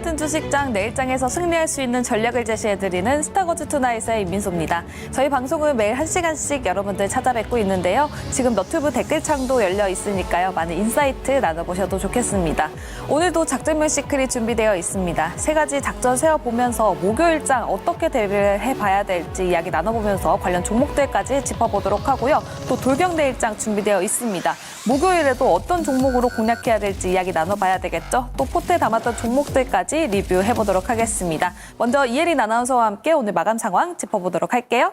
같은 주식장 내일장에서 승리할 수 있는 전략을 제시해드리는 스타거즈 투나잇의 임민소입니다. 저희 방송은 매일 1시간씩 여러분들 찾아뵙고 있는데요. 지금 너튜브 댓글창도 열려 있으니까요. 많은 인사이트 나눠보셔도 좋겠습니다. 오늘도 작전명 시클이 준비되어 있습니다. 세 가지 작전 세워보면서 목요일장 어떻게 대비를 해봐야 될지 이야기 나눠보면서 관련 종목들까지 짚어보도록 하고요. 또 돌격내일장 준비되어 있습니다. 목요일에도 어떤 종목으로 공략해야 될지 이야기 나눠봐야 되겠죠. 또 포트에 담았던 종목들까지 리뷰해보도록 하겠습니다. 먼저 이혜린 아나운서와 함께 오늘 마감 상황 짚어보도록 할게요.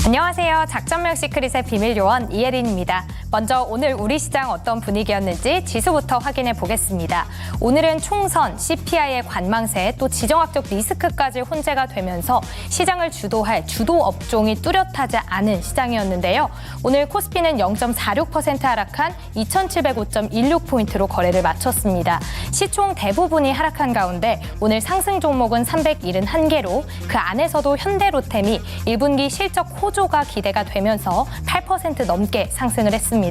안녕하세요. 작전명 시크릿의 비밀 요원 이혜린입니다. 먼저 오늘 우리 시장 어떤 분위기였는지 지수부터 확인해 보겠습니다. 오늘은 총선, CPI의 관망세, 또 지정학적 리스크까지 혼재가 되면서 시장을 주도할 주도 업종이 뚜렷하지 않은 시장이었는데요. 오늘 코스피는 0.46% 하락한 2705.16포인트로 거래를 마쳤습니다. 시총 대부분이 하락한 가운데 오늘 상승 종목은 371개로 그 안에서도 현대로템이 1분기 실적 호조가 기대가 되면서 8% 넘게 상승을 했습니다.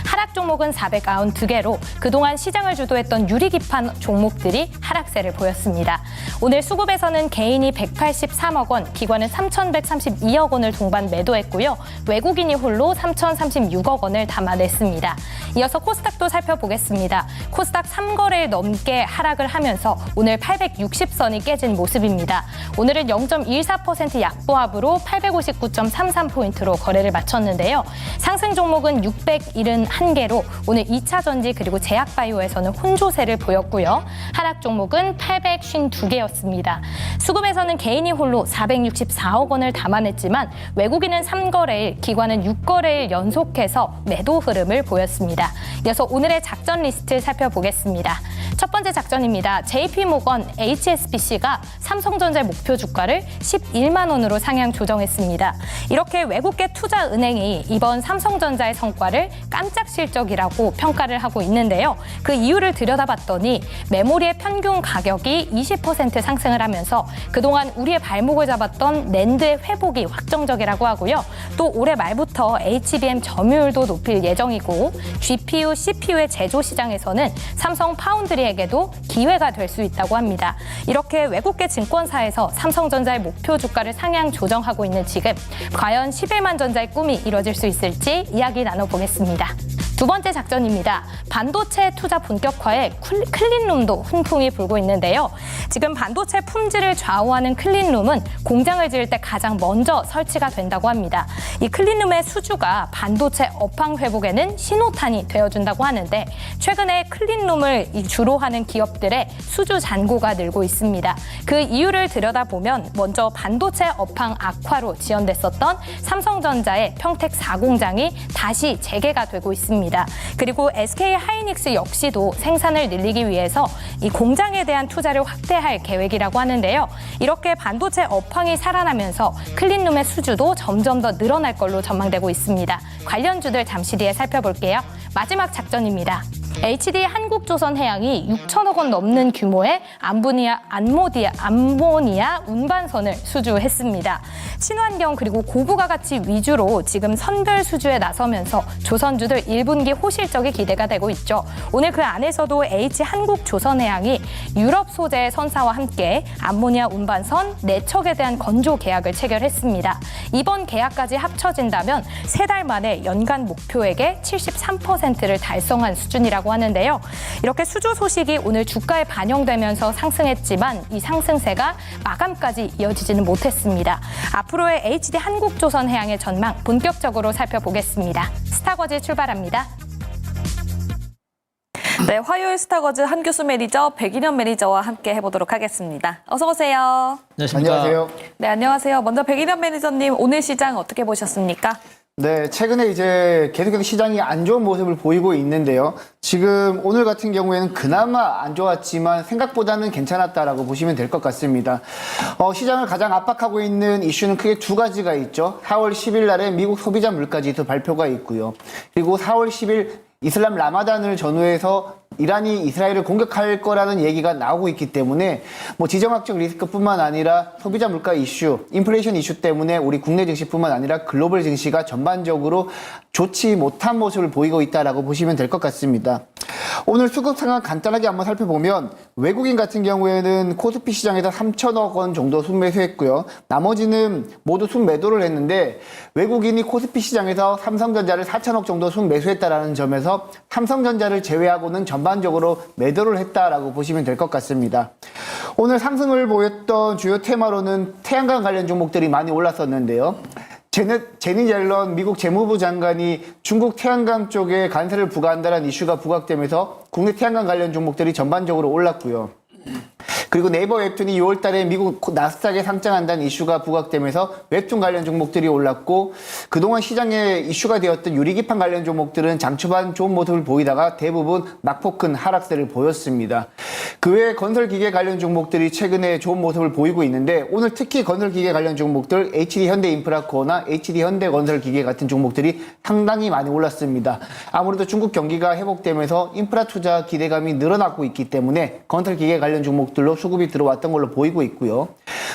하락 종목은 492개로 그동안 시장을 주도했던 유리기판 종목들이 하락세를 보였습니다. 오늘 수급에서는 개인이 183억 원, 기관은 3,132억 원을 동반 매도했고요. 외국인이 홀로 3,036억 원을 담아냈습니다. 이어서 코스닥도 살펴보겠습니다. 코스닥 3거래일 넘게 하락을 하면서 오늘 860선이 깨진 모습입니다. 오늘은 0.14% 약보합으로 859.33포인트로 거래를 마쳤는데요. 상승 종목은 671개로 오늘 2차 전지 그리고 제약바이오에서는 혼조세를 보였고요. 하락 종목은 852개였습니다. 수급에서는 개인이 홀로 464억 원을 담아냈지만 외국인은 3거래일, 기관은 6거래일 연속해서 매도 흐름을 보였습니다. 이어서 오늘의 작전 리스트 살펴보겠습니다. 첫 번째 작전입니다. JP모건 HSBC가 삼성전자의 목표 주가를 11만 원으로 상향 조정했습니다. 이렇게 외국계 투자은행이 이번 삼성전자의 성과를 깜짝 실적이라고 평가를 하고 있는데요. 그 이유를 들여다봤더니 메모리의 평균 가격이 20% 상승을 하면서 그동안 우리의 발목을 잡았던 낸드의 회복이 확정적이라고 하고요. 또 올해 말부터 HBM 점유율도 높일 예정이고 GPU, CPU의 제조 시장에서는 삼성 파운드리에게도 기회가 될 수 있다고 합니다. 이렇게 외국계 증권사에서 삼성전자의 목표 주가를 상향 조정하고 있는 지금 과연 11만 전자의 꿈이 이뤄질 수 있을지 이야기 나눠보겠습니다. 두 번째 작전입니다. 반도체 투자 본격화에 클린룸도 훈풍이 불고 있는데요. 지금 반도체 품질을 좌우하는 클린룸은 공장을 지을 때 가장 먼저 설치가 된다고 합니다. 이 클린룸의 수주가 반도체 업황 회복에는 신호탄이 되어준다고 하는데 최근에 클린룸을 주로 하는 기업들의 수주 잔고가 늘고 있습니다. 그 이유를 들여다보면 먼저 반도체 업황 악화로 지연됐었던 삼성전자의 평택 4공장이 다시 재개가 되고 있습니다. 그리고 SK 하이닉스 역시도 생산을 늘리기 위해서 이 공장에 대한 투자를 확대할 계획이라고 하는데요. 이렇게 반도체 업황이 살아나면서 클린룸의 수주도 점점 더 늘어날 걸로 전망되고 있습니다. 관련주들 잠시 뒤에 살펴볼게요. 마지막 작전입니다. HD 한국조선해양이 6천억 원 넘는 규모의 암모니아 운반선을 수주했습니다. 친환경 그리고 고부가 가치 위주로 지금 선별 수주에 나서면서 조선주들 1분기 호실적이 기대가 되고 있죠. 오늘 그 안에서도 H한국조선해양이 유럽 소재 선사와 함께 암모니아 운반선 4척에 대한 건조 계약을 체결했습니다. 이번 계약까지 합쳐진다면 3달 만에 연간 목표액의 73%를 달성한 수준이라고 하는데요. 이렇게 수주 소식이 오늘 주가에 반영되면서 상승했지만 이 상승세가 마감까지 이어지지는 못했습니다. 앞으로의 HD 한국조선해양의 전망 본격적으로 살펴보겠습니다. 스타거즈 출발합니다. 네, 화요일 스타거즈 한교수 매니저, 백인현 매니저와 함께 해보도록 하겠습니다. 어서 오세요. 안녕하세요. 네, 안녕하세요. 먼저 백인현 매니저님, 오늘 시장 어떻게 보셨습니까? 네, 최근에 이제 계속해서 시장이 안 좋은 모습을 보이고 있는데요. 지금 오늘 같은 경우에는 그나마 안 좋았지만 생각보다는 괜찮았다라고 보시면 될 것 같습니다. 시장을 가장 압박하고 있는 이슈는 크게 두 가지가 있죠. 4월 10일 날에 미국 소비자 물가지수 발표가 있고요. 그리고 4월 10일 이슬람 라마단을 전후해서 이란이 이스라엘을 공격할 거라는 얘기가 나오고 있기 때문에 뭐 지정학적 리스크뿐만 아니라 소비자 물가 이슈, 인플레이션 이슈 때문에 우리 국내 증시뿐만 아니라 글로벌 증시가 전반적으로 좋지 못한 모습을 보이고 있다라고 보시면 될 것 같습니다. 오늘 수급 상황 간단하게 한번 살펴보면 외국인 같은 경우에는 코스피 시장에서 3천억 원 정도 순매수했고요. 나머지는 모두 순매도를 했는데 외국인이 코스피 시장에서 삼성전자를 4천억 정도 순매수했다라는 점에서 삼성전자를 제외하고는 전반적으로 매도를 했다라고 보시면 될 것 같습니다. 오늘 상승을 보였던 주요 테마로는 태양광 관련 종목들이 많이 올랐었는데요. 제닛 옐런 미국 재무부 장관이 중국 태양광 쪽에 관세를 부과한다는 이슈가 부각되면서 국내 태양광 관련 종목들이 전반적으로 올랐고요. 그리고 네이버 웹툰이 6월 달에 미국 나스닥에 상장한다는 이슈가 부각되면서 웹툰 관련 종목들이 올랐고 그동안 시장에 이슈가 되었던 유리기판 관련 종목들은 장 초반 좋은 모습을 보이다가 대부분 낙폭 큰 하락세를 보였습니다. 그 외에 건설기계 관련 종목들이 최근에 좋은 모습을 보이고 있는데 오늘 특히 건설기계 관련 종목들 HD현대인프라코어나 HD현대건설기계 같은 종목들이 상당히 많이 올랐습니다. 아무래도 중국 경기가 회복되면서 인프라 투자 기대감이 늘어나고 있기 때문에 건설기계 관련 종목들로 수급이 들어왔던 걸로 보이고 있고요.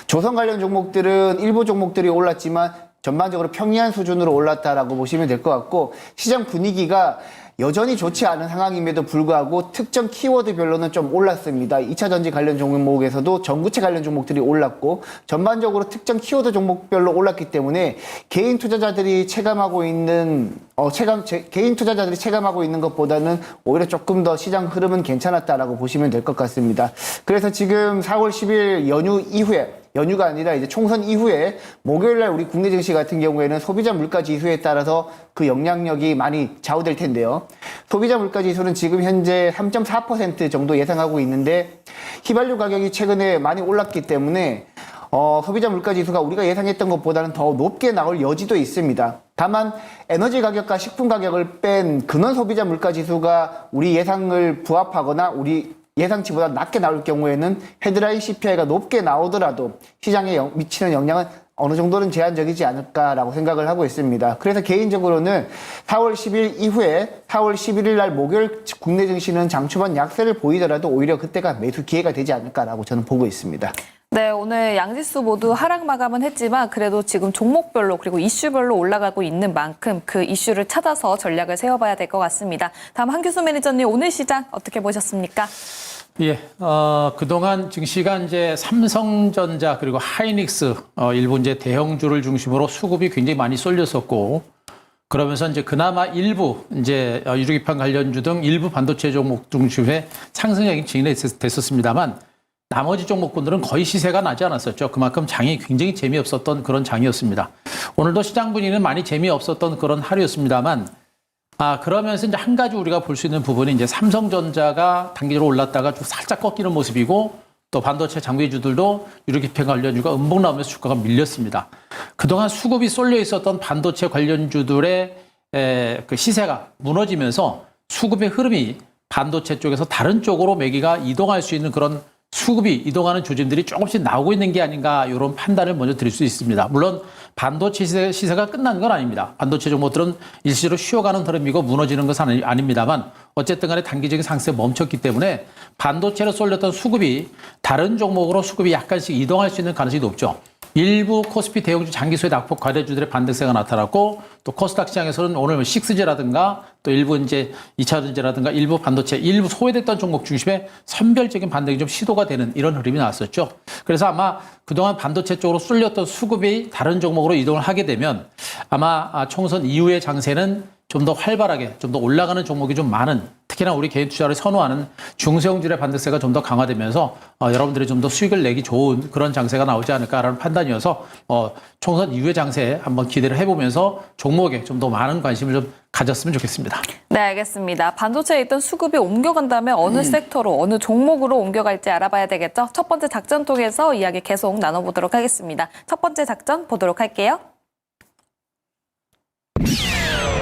조선 관련 종목들은 일부 종목들이 올랐지만 전반적으로 평이한 수준으로 올랐다라고 보시면 될 것 같고 시장 분위기가 여전히 좋지 않은 상황임에도 불구하고 특정 키워드별로는 좀 올랐습니다. 2차전지 관련 종목에서도 전구체 관련 종목들이 올랐고 전반적으로 특정 키워드 종목별로 올랐기 때문에 개인 투자자들이 체감하고 있는 것보다는 오히려 조금 더 시장 흐름은 괜찮았다라고 보시면 될 것 같습니다. 그래서 지금 4월 10일 연휴가 아니라 이제 총선 이후에 목요일날 우리 국내 증시 같은 경우에는 소비자 물가 지수에 따라서 그 영향력이 많이 좌우될 텐데요. 소비자 물가 지수는 지금 현재 3.4% 정도 예상하고 있는데 휘발유 가격이 최근에 많이 올랐기 때문에 소비자 물가 지수가 우리가 예상했던 것보다는 더 높게 나올 여지도 있습니다. 다만 에너지 가격과 식품 가격을 뺀 근원 소비자 물가 지수가 우리 예상을 부합하거나 우리 예상치보다 낮게 나올 경우에는 헤드라인 CPI가 높게 나오더라도 시장에 미치는 영향은 어느 정도는 제한적이지 않을까라고 생각을 하고 있습니다. 그래서 개인적으로는 4월 10일 이후에 4월 11일 날 목요일 국내 증시는 장 초반 약세를 보이더라도 오히려 그때가 매수 기회가 되지 않을까라고 저는 보고 있습니다. 네, 오늘 양지수 모두 하락 마감은 했지만 그래도 지금 종목별로 그리고 이슈별로 올라가고 있는 만큼 그 이슈를 찾아서 전략을 세워봐야 될 것 같습니다. 다음 한규수 매니저님 오늘 시장 어떻게 보셨습니까? 예, 그동안 증시가 이제 삼성전자 그리고 하이닉스 일부 이제 대형주를 중심으로 수급이 굉장히 많이 쏠렸었고 그러면서 이제 그나마 일부 이제 유리기판 관련주 등 일부 반도체 종목 중심의 상승력이 진행됐었습니다만 나머지 종목군들은 거의 시세가 나지 않았었죠. 그만큼 장이 굉장히 재미없었던 그런 장이었습니다. 오늘도 시장 분위기는 많이 재미없었던 그런 하루였습니다만 그러면서 이제 한 가지 우리가 볼 수 있는 부분이 이제 삼성전자가 단기적으로 올랐다가 좀 살짝 꺾이는 모습이고 또 반도체 장비주들도 유리기판 관련주가 음봉 나오면서 주가가 밀렸습니다. 그동안 수급이 쏠려 있었던 반도체 관련주들의 그 시세가 무너지면서 수급의 흐름이 반도체 쪽에서 다른 쪽으로 매기가 이동할 수 있는 그런 수급이 이동하는 조짐들이 조금씩 나오고 있는 게 아닌가 이런 판단을 먼저 드릴 수 있습니다. 물론 반도체 시세가 끝난 건 아닙니다. 반도체 종목들은 일시로 쉬어가는 흐름이고 무너지는 것은 아닙니다만 어쨌든 간에 단기적인 상승에 멈췄기 때문에 반도체로 쏠렸던 수급이 다른 종목으로 수급이 약간씩 이동할 수 있는 가능성이 높죠. 일부 코스피 대형주 장기소의 낙폭 과대주들의 반등세가 나타났고 또 코스닥 시장에서는 오늘 식스제라든가 또 일부 이제 2차전지라든가 일부 반도체, 일부 소외됐던 종목 중심의 선별적인 반등이 좀 시도가 되는 이런 흐름이 나왔었죠. 그래서 아마 그동안 반도체 쪽으로 쏠렸던 수급이 다른 종목으로 이동을 하게 되면 아마 총선 이후의 장세는 좀 더 활발하게 좀 더 올라가는 종목이 좀 많은 특히나 우리 개인 투자를 선호하는 중소형주의 반등세가 좀 더 강화되면서 여러분들이 좀 더 수익을 내기 좋은 그런 장세가 나오지 않을까라는 판단이어서 총선 이후의 장세에 한번 기대를 해보면서 종목에 좀 더 많은 관심을 좀 가졌으면 좋겠습니다. 네, 알겠습니다. 반도체에 있던 수급이 옮겨간다면 어느 섹터로, 어느 종목으로 옮겨갈지 알아봐야 되겠죠. 첫 번째 작전 통해서 이야기 계속 나눠보도록 하겠습니다. 첫 번째 작전 보도록 할게요.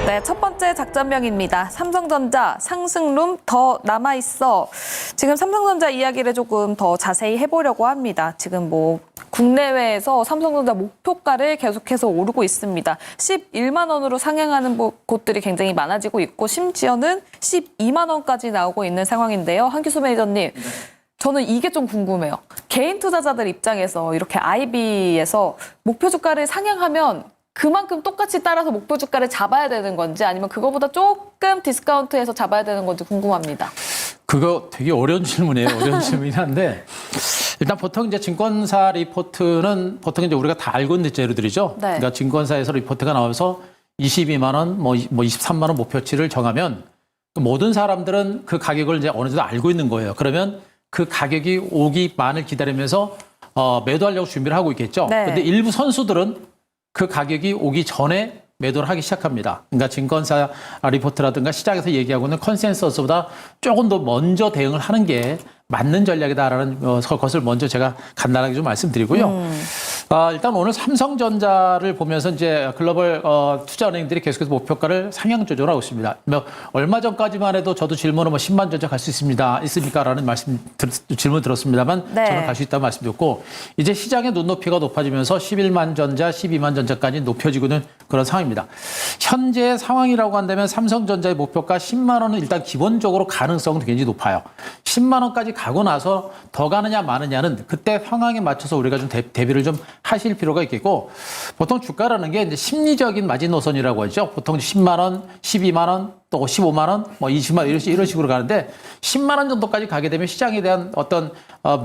네, 첫 번째 작전명입니다. 삼성전자 상승룸 더 남아있어. 지금 삼성전자 이야기를 조금 더 자세히 해보려고 합니다. 지금 국내외에서 삼성전자 목표가를 계속해서 오르고 있습니다. 11만 원으로 상향하는 곳들이 굉장히 많아지고 있고 심지어는 12만 원까지 나오고 있는 상황인데요. 한규수 매니저님. 저는 이게 좀 궁금해요. 개인 투자자들 입장에서 이렇게 IB에서 목표 주가를 상향하면 그만큼 똑같이 따라서 목표 주가를 잡아야 되는 건지 아니면 그거보다 조금 디스카운트해서 잡아야 되는 건지 궁금합니다. 그거 되게 어려운 질문이에요. 어려운 질문이긴 한데 일단 보통 이제 증권사 리포트는 보통 이제 우리가 다 알고 있는 재료들이죠. 네. 그러니까 증권사에서 리포트가 나와서 22만 원, 뭐 23만 원 목표치를 정하면 모든 사람들은 그 가격을 이제 어느 정도 알고 있는 거예요. 그러면 그 가격이 오기만을 기다리면서 매도하려고 준비를 하고 있겠죠. 네. 근데 일부 선수들은 그 가격이 오기 전에 매도를 하기 시작합니다. 그러니까 증권사 리포트라든가 시장에서 얘기하고 있는 컨센서스보다 조금 더 먼저 대응을 하는 게 맞는 전략이다라는 것을 먼저 제가 간단하게 좀 말씀드리고요. 일단 오늘 삼성전자를 보면서 이제 글로벌 투자은행들이 계속해서 목표가를 상향 조정하고 있습니다. 얼마 전까지만 해도 저도 질문을 10만 전자 갈 수 있습니까라는 질문 들었습니다만 네. 저는 갈 수 있다는 말씀드렸고 이제 시장의 눈높이가 높아지면서 11만 전자, 12만 전자까지 높여지고 있는 그런 상황입니다. 현재 상황이라고 한다면 삼성전자의 목표가 10만 원은 일단 기본적으로 가능성은 굉장히 높아요. 10만 원까지 가고 나서 더 가느냐 마느냐는 그때 상황에 맞춰서 우리가 좀 대비를 좀 하실 필요가 있겠고 보통 주가라는 게 이제 심리적인 마지노선이라고 하죠. 보통 10만 원, 12만 원, 또 15만 원, 뭐 20만 원 이런 식으로 가는데 10만 원 정도까지 가게 되면 시장에 대한 어떤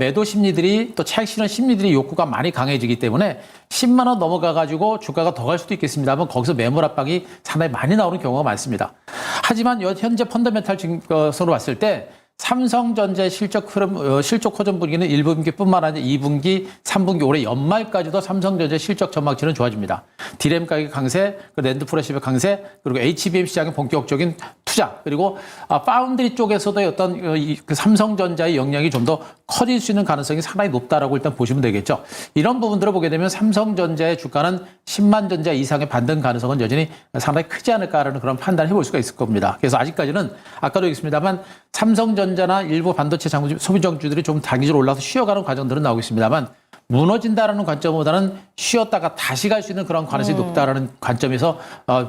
매도 심리들이 또 차익 실현 심리들이 욕구가 많이 강해지기 때문에 10만 원 넘어가 가지고 주가가 더 갈 수도 있겠습니다만 거기서 매물 압박이 상당히 많이 나오는 경우가 많습니다. 하지만 현재 펀더멘탈 증거로 봤을 때 삼성전자의 실적 호전 분기는 1분기뿐만 아니라 2분기, 3분기 올해 연말까지도 삼성전자의 실적 전망치는 좋아집니다. 디램 가격 강세, 랜드 프레시의 강세, 그리고 HBM 시장의 본격적인 투자, 그리고 파운드리 쪽에서도 어떤 그 삼성전자의 영향이 좀 더 커질 수 있는 가능성이 상당히 높다라고 일단 보시면 되겠죠. 이런 부분들을 보게 되면 삼성전자의 주가는 10만 전자 이상의 반등 가능성은 여전히 상당히 크지 않을까라는 그런 판단을 해볼 수가 있을 겁니다. 그래서 아직까지는 아까도 얘기했습니다만 삼성전자나 일부 반도체 소비정주들이 좀 단기적으로 올라서 쉬어가는 과정들은 나오고 있습니다만 무너진다라는 관점보다는 쉬었다가 다시 갈 수 있는 그런 가능성이 높다라는 관점에서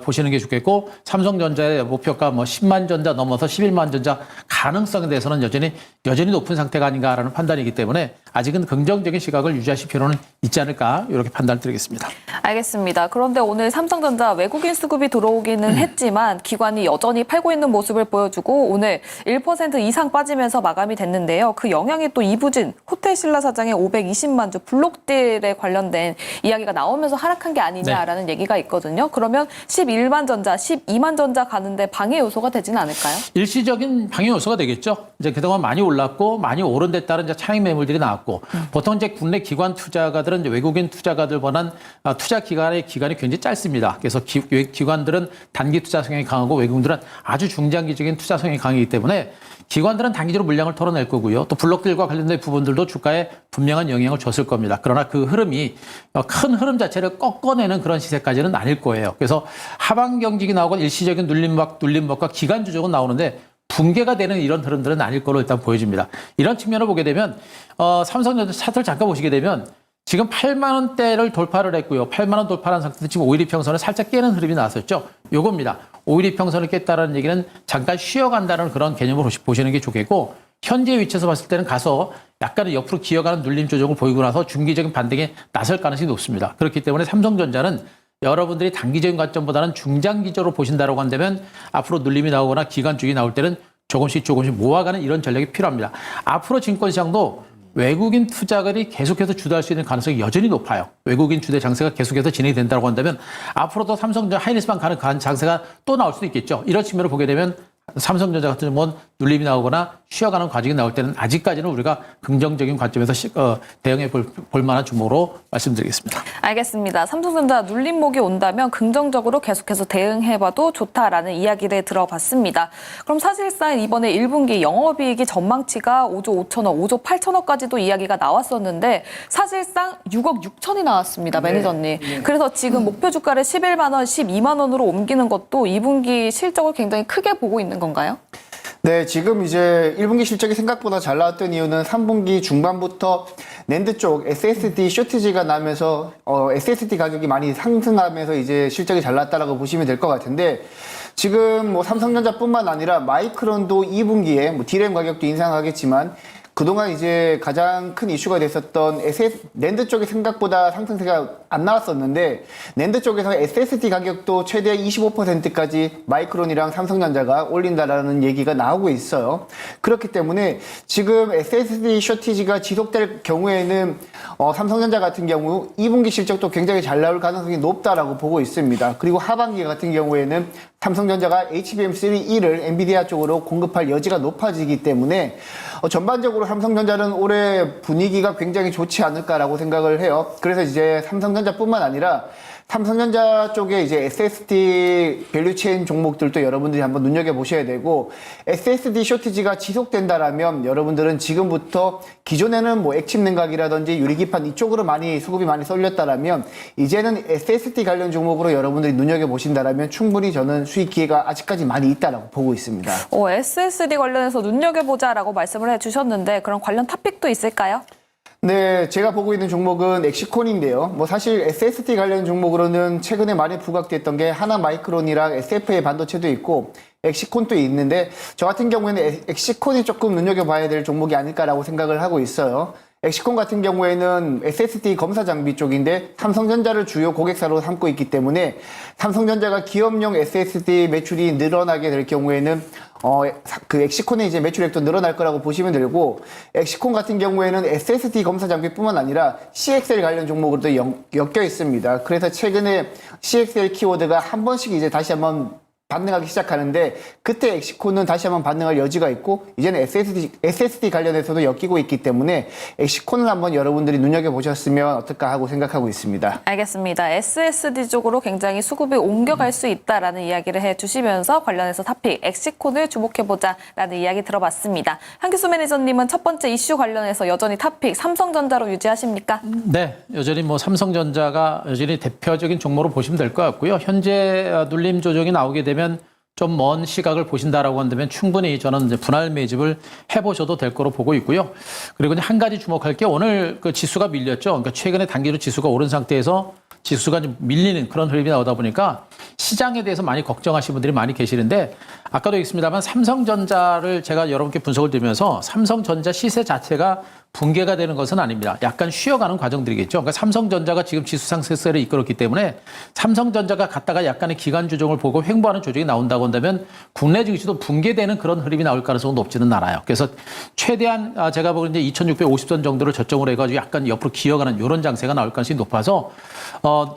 보시는 게 좋겠고 삼성전자의 목표가 10만 전자 넘어서 11만 전자 가능성에 대해서는 여전히 높은 상태가 아닌가라는 판단이기 때문에 아직은 긍정적인 시각을 유지하실 필요는 있지 않을까 이렇게 판단을 드리겠습니다. 알겠습니다. 그런데 오늘 삼성전자 외국인 수급이 들어오기는 했지만 기관이 여전히 팔고 있는 모습을 보여주고 오늘 1% 이상 빠지면서 마감이 됐는데요. 그 영향이 또 이부진 호텔신라 사장의 520만 주 블록딜에 관련된 이야기가 나오면서 하락한 게 아니냐라는 얘기가 있거든요. 그러면 11만 전자, 12만 전자 가는데 방해 요소가 되지는 않을까요? 일시적인 방해 요소가 되겠죠. 이제 그동안 많이 올랐고 많이 오른 데 따른 이제 차익 매물들이 나왔고 보통 이제 국내 기관 투자가들은 이제 외국인 투자가들보다는 투자 기간이 굉장히 짧습니다. 그래서 기관들은 단기 투자 성향이 강하고 외국인들은 아주 중장기적인 투자 성향이 강하기 때문에 기관들은 단기적으로 물량을 털어낼 거고요. 또 블록들과 관련된 부분들도 주가에 분명한 영향을 줬을 겁니다. 그러나 그 흐름이 큰 흐름 자체를 꺾어내는 그런 시세까지는 아닐 거예요. 그래서 하방 경직이 나오고 일시적인 눌림목과 기간 조정은 나오는데 붕괴가 되는 이런 흐름들은 아닐 거로 일단 보여집니다. 이런 측면을 보게 되면 삼성전자 차트를 잠깐 보시게 되면 지금 8만 원대를 돌파를 했고요. 8만 원 돌파한 상태에서 지금 5일이평선을 살짝 깨는 흐름이 나왔었죠. 요겁니다. 5일이평선을 깼다는 얘기는 잠깐 쉬어간다는 그런 개념으로 보시는 게 좋겠고 현재 위치에서 봤을 때는 가서 약간의 옆으로 기어가는 눌림 조정을 보이고 나서 중기적인 반등에 나설 가능성이 높습니다. 그렇기 때문에 삼성전자는 여러분들이 단기적인 관점보다는 중장기적으로 보신다고 한다면 앞으로 눌림이 나오거나 기간 주기 나올 때는 조금씩 모아가는 이런 전략이 필요합니다. 앞으로 증권시장도 외국인 투자가들이 계속해서 주도할 수 있는 가능성이 여전히 높아요. 외국인 주대 장세가 계속해서 진행이 된다고 한다면 앞으로도 삼성전자 하이닉스만 가는 장세가 또 나올 수도 있겠죠. 이런 측면을 보게 되면 삼성전자 같은 경우는 눌림이 나오거나 쉬어가는 과정이 나올 때는 아직까지는 우리가 긍정적인 관점에서 대응해 볼 만한 종목으로 말씀드리겠습니다. 알겠습니다. 삼성전자 눌림목이 온다면 긍정적으로 계속해서 대응해봐도 좋다라는 이야기를 들어봤습니다. 그럼 사실상 이번에 1분기 영업이익이 전망치가 5조 5천억, 5조 8천억까지도 이야기가 나왔었는데 사실상 6억 6천이 나왔습니다. 매니저님. 네. 그래서 지금 목표 주가를 11만 원, 12만 원으로 옮기는 것도 2분기 실적을 굉장히 크게 보고 있는 건가요? 네, 지금 이제 1분기 실적이 생각보다 잘 나왔던 이유는 3분기 중반부터 낸드 쪽 SSD 쇼티지가 나면서 SSD 가격이 많이 상승하면서 이제 실적이 잘 나왔다라고 보시면 될 것 같은데 지금 삼성전자뿐만 아니라 마이크론도 2분기에 디램 가격도 인상하겠지만 그동안 이제 가장 큰 이슈가 됐었던 낸드 쪽이 생각보다 상승세가 안 나왔었는데 낸드 쪽에서 SSD 가격도 최대 25%까지 마이크론이랑 삼성전자가 올린다라는 얘기가 나오고 있어요. 그렇기 때문에 지금 SSD 쇼티지가 지속될 경우에는 삼성전자 같은 경우 2분기 실적도 굉장히 잘 나올 가능성이 높다라고 보고 있습니다. 그리고 하반기 같은 경우에는 삼성전자가 HBM3E를 엔비디아 쪽으로 공급할 여지가 높아지기 때문에 전반적으로 삼성전자는 올해 분위기가 굉장히 좋지 않을까라고 생각을 해요. 그래서 이제 삼성전자뿐만 아니라 삼성전자 쪽에 이제 SSD 밸류체인 종목들도 여러분들이 한번 눈여겨보셔야 되고, SSD 쇼티지가 지속된다라면 여러분들은 지금부터 기존에는 뭐 액침 냉각이라든지 유리기판 이쪽으로 수급이 많이 쏠렸다라면 이제는 SSD 관련 종목으로 여러분들이 눈여겨보신다라면 충분히 저는 수익 기회가 아직까지 많이 있다라고 보고 있습니다. SSD 관련해서 눈여겨보자라고 말씀을 해주셨는데 그런 관련 탑픽도 있을까요? 네, 제가 보고 있는 종목은 엑시콘인데요. 뭐 사실 SSD 관련 종목으로는 최근에 많이 부각됐던 게 하나마이크론이랑 SFA 반도체도 있고 엑시콘도 있는데 저 같은 경우에는 엑시콘이 조금 눈여겨봐야 될 종목이 아닐까라고 생각을 하고 있어요. 엑시콘 같은 경우에는 SSD 검사 장비 쪽인데 삼성전자를 주요 고객사로 삼고 있기 때문에 삼성전자가 기업용 SSD 매출이 늘어나게 될 경우에는 그 엑시콘의 이제 매출액도 늘어날 거라고 보시면 되고, 엑시콘 같은 경우에는 SSD 검사 장비뿐만 아니라 CXL 관련 종목으로도 엮여 있습니다. 그래서 최근에 CXL 키워드가 한 번씩 이제 다시 한번 반등하기 시작하는데 그때 엑시콘은 다시 한번 반등할 여지가 있고 이제는 SSD 관련해서도 엮이고 있기 때문에 엑시콘을 한번 여러분들이 눈여겨보셨으면 어떨까 하고 생각하고 있습니다. 알겠습니다. SSD 쪽으로 굉장히 수급이 옮겨갈 수 있다라는 이야기를 해주시면서 관련해서 탑픽 엑시콘을 주목해보자라는 이야기 들어봤습니다. 한규수 매니저님은 첫 번째 이슈 관련해서 여전히 탑픽 삼성전자로 유지하십니까? 네, 여전히 뭐 삼성전자가 여전히 대표적인 종목으로 보시면 될 것 같고요. 현재 눌림 조정이 나오게 되면 좀 먼 시각을 보신다라고 한다면 충분히 저는 이제 분할 매집을 해보셔도 될 거로 보고 있고요. 그리고 한 가지 주목할 게 오늘 그 지수가 밀렸죠. 그러니까 최근에 단기로 지수가 오른 상태에서 지수가 좀 밀리는 그런 흐름이 나오다 보니까 시장에 대해서 많이 걱정하시는 분들이 많이 계시는데 아까도 얘기했습니다만 삼성전자를 제가 여러분께 분석을 드리면서 삼성전자 시세 자체가 붕괴가 되는 것은 아닙니다. 약간 쉬어가는 과정들이겠죠. 그러니까 삼성전자가 지금 지수 상승세를 이끌었기 때문에 삼성전자가 갔다가 약간의 기간 조정을 보고 횡보하는 조정이 나온다고 한다면 국내 증시도 붕괴되는 그런 흐름이 나올 가능성은 높지는 않아요. 그래서 최대한 제가 보기엔 이제 2650선 정도를 저점으로 해가지고 약간 옆으로 기어가는 이런 장세가 나올 가능성이 높아서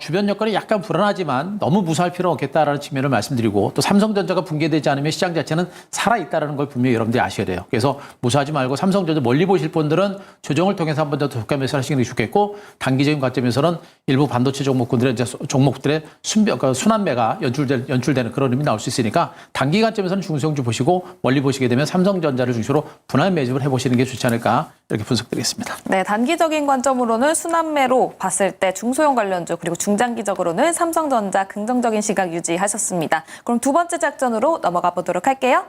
주변 여건이 약간 불안하지만 너무 무서워할 필요는 없겠다라는 측면을 말씀드리고, 또 삼성전자가 붕괴되지 않으면 시장 자체는 살아있다는 걸 분명히 여러분들이 아셔야 돼요. 그래서 무서워하지 말고 삼성전자 멀리 보실 분들은 조정을 통해서 한 번 더 독감 매수를 하시는 게 좋겠고, 단기적인 관점에서는 일부 반도체 종목들의 순환매가 연출되는 그런 의미 나올 수 있으니까 단기 관점에서는 중소형주 보시고 멀리 보시게 되면 삼성전자를 중심으로 분할 매집을 해보시는 게 좋지 않을까 이렇게 분석드리겠습니다. 네, 단기적인 관점으로는 순환매로 봤을 때 중소형 관련주, 그리고 중장기적으로는 삼성전자 긍정적인 시각 유지하셨습니다. 그럼 두 번째 작전으로 넘어가 보도록 할게요.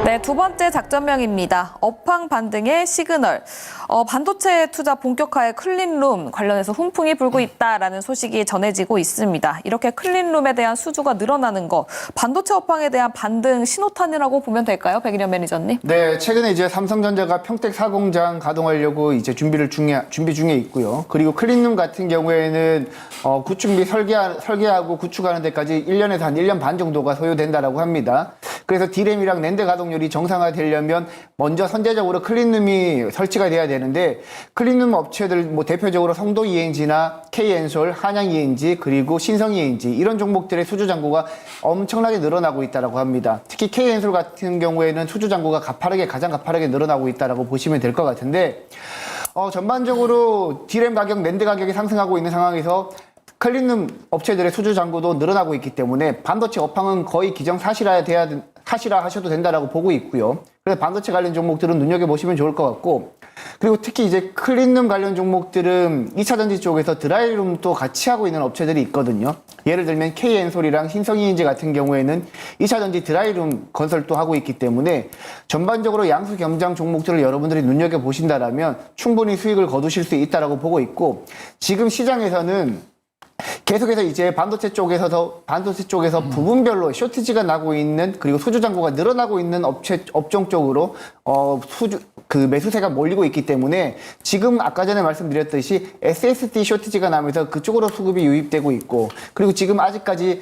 네, 두 번째 작전명입니다. 업황 반등의 시그널. 반도체 투자 본격화의 클린룸 관련해서 훈풍이 불고 있다라는 소식이 전해지고 있습니다. 이렇게 클린룸에 대한 수주가 늘어나는 거, 반도체 업황에 대한 반등 신호탄이라고 보면 될까요, 백인현 매니저님? 네, 최근에 이제 삼성전자가 평택 4공장 가동하려고 이제 준비 중에 있고요. 그리고 클린룸 같은 경우에는 구축 및 설계하고 구축하는 데까지 1년에서 한 1년 반 정도가 소요된다라고 합니다. 그래서 D램이랑 낸드 가동률이 정상화되려면 먼저 선제적으로 클린룸이 설치가 돼야 되는데, 클린룸 업체들 뭐 대표적으로 성도 ENG나 K엔솔, 한양 ENG, 그리고 신성 ENG 이런 종목들의 수주 잔고가 엄청나게 늘어나고 있다라고 합니다. 특히 K엔솔 같은 경우에는 수주 잔고가 가장 가파르게 늘어나고 있다라고 보시면 될 것 같은데, 전반적으로 D램 가격, 낸드 가격이 상승하고 있는 상황에서 클린룸 업체들의 수주 잔고도 늘어나고 있기 때문에 반도체 업황은 거의 기정사실화 하셔도 된다라고 보고 있고요. 그래서 반도체 관련 종목들은 눈여겨보시면 좋을 것 같고, 그리고 특히 이제 클린룸 관련 종목들은 2차전지 쪽에서 드라이룸도 같이 하고 있는 업체들이 있거든요. 예를 들면 K엔솔이랑 신성이인지 같은 경우에는 2차전지 드라이룸 건설도 하고 있기 때문에 전반적으로 양수 겸장 종목들을 여러분들이 눈여겨보신다라면 충분히 수익을 거두실 수 있다라고 보고 있고, 지금 시장에서는 계속해서 이제 반도체 쪽에서 부분별로 쇼티지가 나고 있는, 그리고 수주 잔고가 늘어나고 있는 업종 쪽으로 매수세가 몰리고 있기 때문에 지금 아까 전에 말씀드렸듯이 SSD 쇼티지가 나면서 그쪽으로 수급이 유입되고 있고, 그리고 지금 아직까지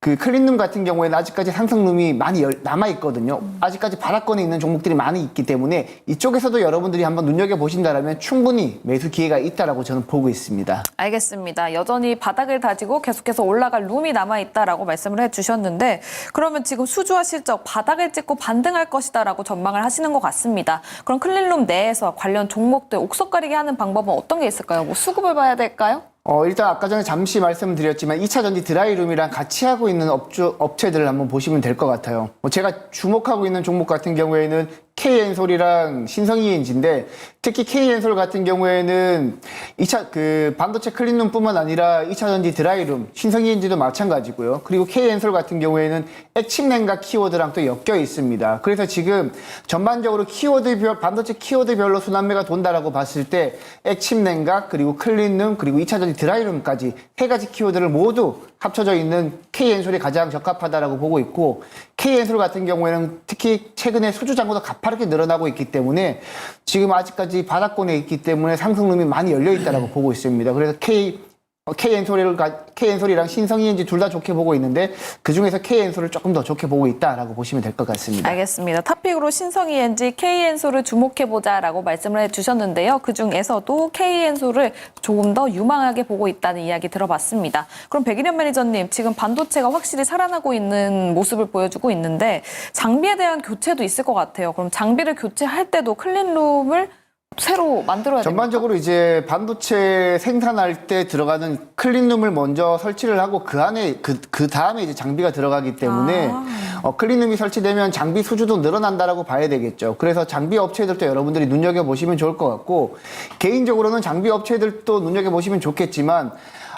클린룸 같은 경우에는 아직까지 상승룸이 많이 남아있거든요. 아직까지 바닥권에 있는 종목들이 많이 있기 때문에 이쪽에서도 여러분들이 한번 눈여겨보신다면 충분히 매수 기회가 있다라고 저는 보고 있습니다. 알겠습니다. 여전히 바닥을 다지고 계속해서 올라갈 룸이 남아있다라고 말씀을 해주셨는데, 그러면 지금 수주와 실적 바닥을 찍고 반등할 것이다라고 전망을 하시는 것 같습니다. 그럼 클린룸 내에서 관련 종목들 옥석 가리게 하는 방법은 어떤 게 있을까요? 뭐 수급을 봐야 될까요? 일단 아까 전에 잠시 말씀드렸지만 2차 전지 드라이룸이랑 같이 하고 있는 업체들을 한번 보시면 될 것 같아요. 제가 주목하고 있는 종목 같은 경우에는 K엔솔이랑 신성이엔지인데, 특히 K엔솔 같은 경우에는 반도체 클린룸뿐만 아니라 2차 전지 드라이룸, 신성이엔지도 마찬가지고요. 그리고 K엔솔 같은 경우에는 액침 냉각 키워드랑 또 엮여 있습니다. 그래서 지금 전반적으로 반도체 키워드별로 순환매가 돈다라고 봤을 때 액침 냉각, 그리고 클린룸, 그리고 2차 전지 드라이룸까지 세 가지 키워드를 모두 합쳐져 있는 K엔솔이 가장 적합하다라고 보고 있고, K엔솔 같은 경우에는 특히 최근에 수주 잔고도 가파르게 늘어나고 있기 때문에 지금 아직까지 바닥권에 있기 때문에 상승룸이 많이 열려 있다라고 보고 있습니다. 그래서 K엔솔이랑 신성이엔지 둘 다 좋게 보고 있는데, 그중에서 K엔솔을 조금 더 좋게 보고 있다라고 보시면 될 것 같습니다. 알겠습니다. 탑픽으로 신성이엔지, K엔솔을 주목해보자라고 말씀을 해주셨는데요. 그중에서도 K엔솔을 조금 더 유망하게 보고 있다는 이야기 들어봤습니다. 그럼 백일현 매니저님, 지금 반도체가 확실히 살아나고 있는 모습을 보여주고 있는데 장비에 대한 교체도 있을 것 같아요. 그럼 장비를 교체할 때도 클린룸을 새로 만들어야 됩니다. 전반적으로 이제 반도체 생산할 때 들어가는 클린룸을 먼저 설치를 하고 그 안에 그 다음에 이제 장비가 들어가기 때문에 클린룸이 설치되면 장비 수주도 늘어난다라고 봐야 되겠죠. 그래서 장비 업체들도 여러분들이 눈여겨 보시면 좋을 것 같고, 개인적으로는 장비 업체들도 눈여겨 보시면 좋겠지만,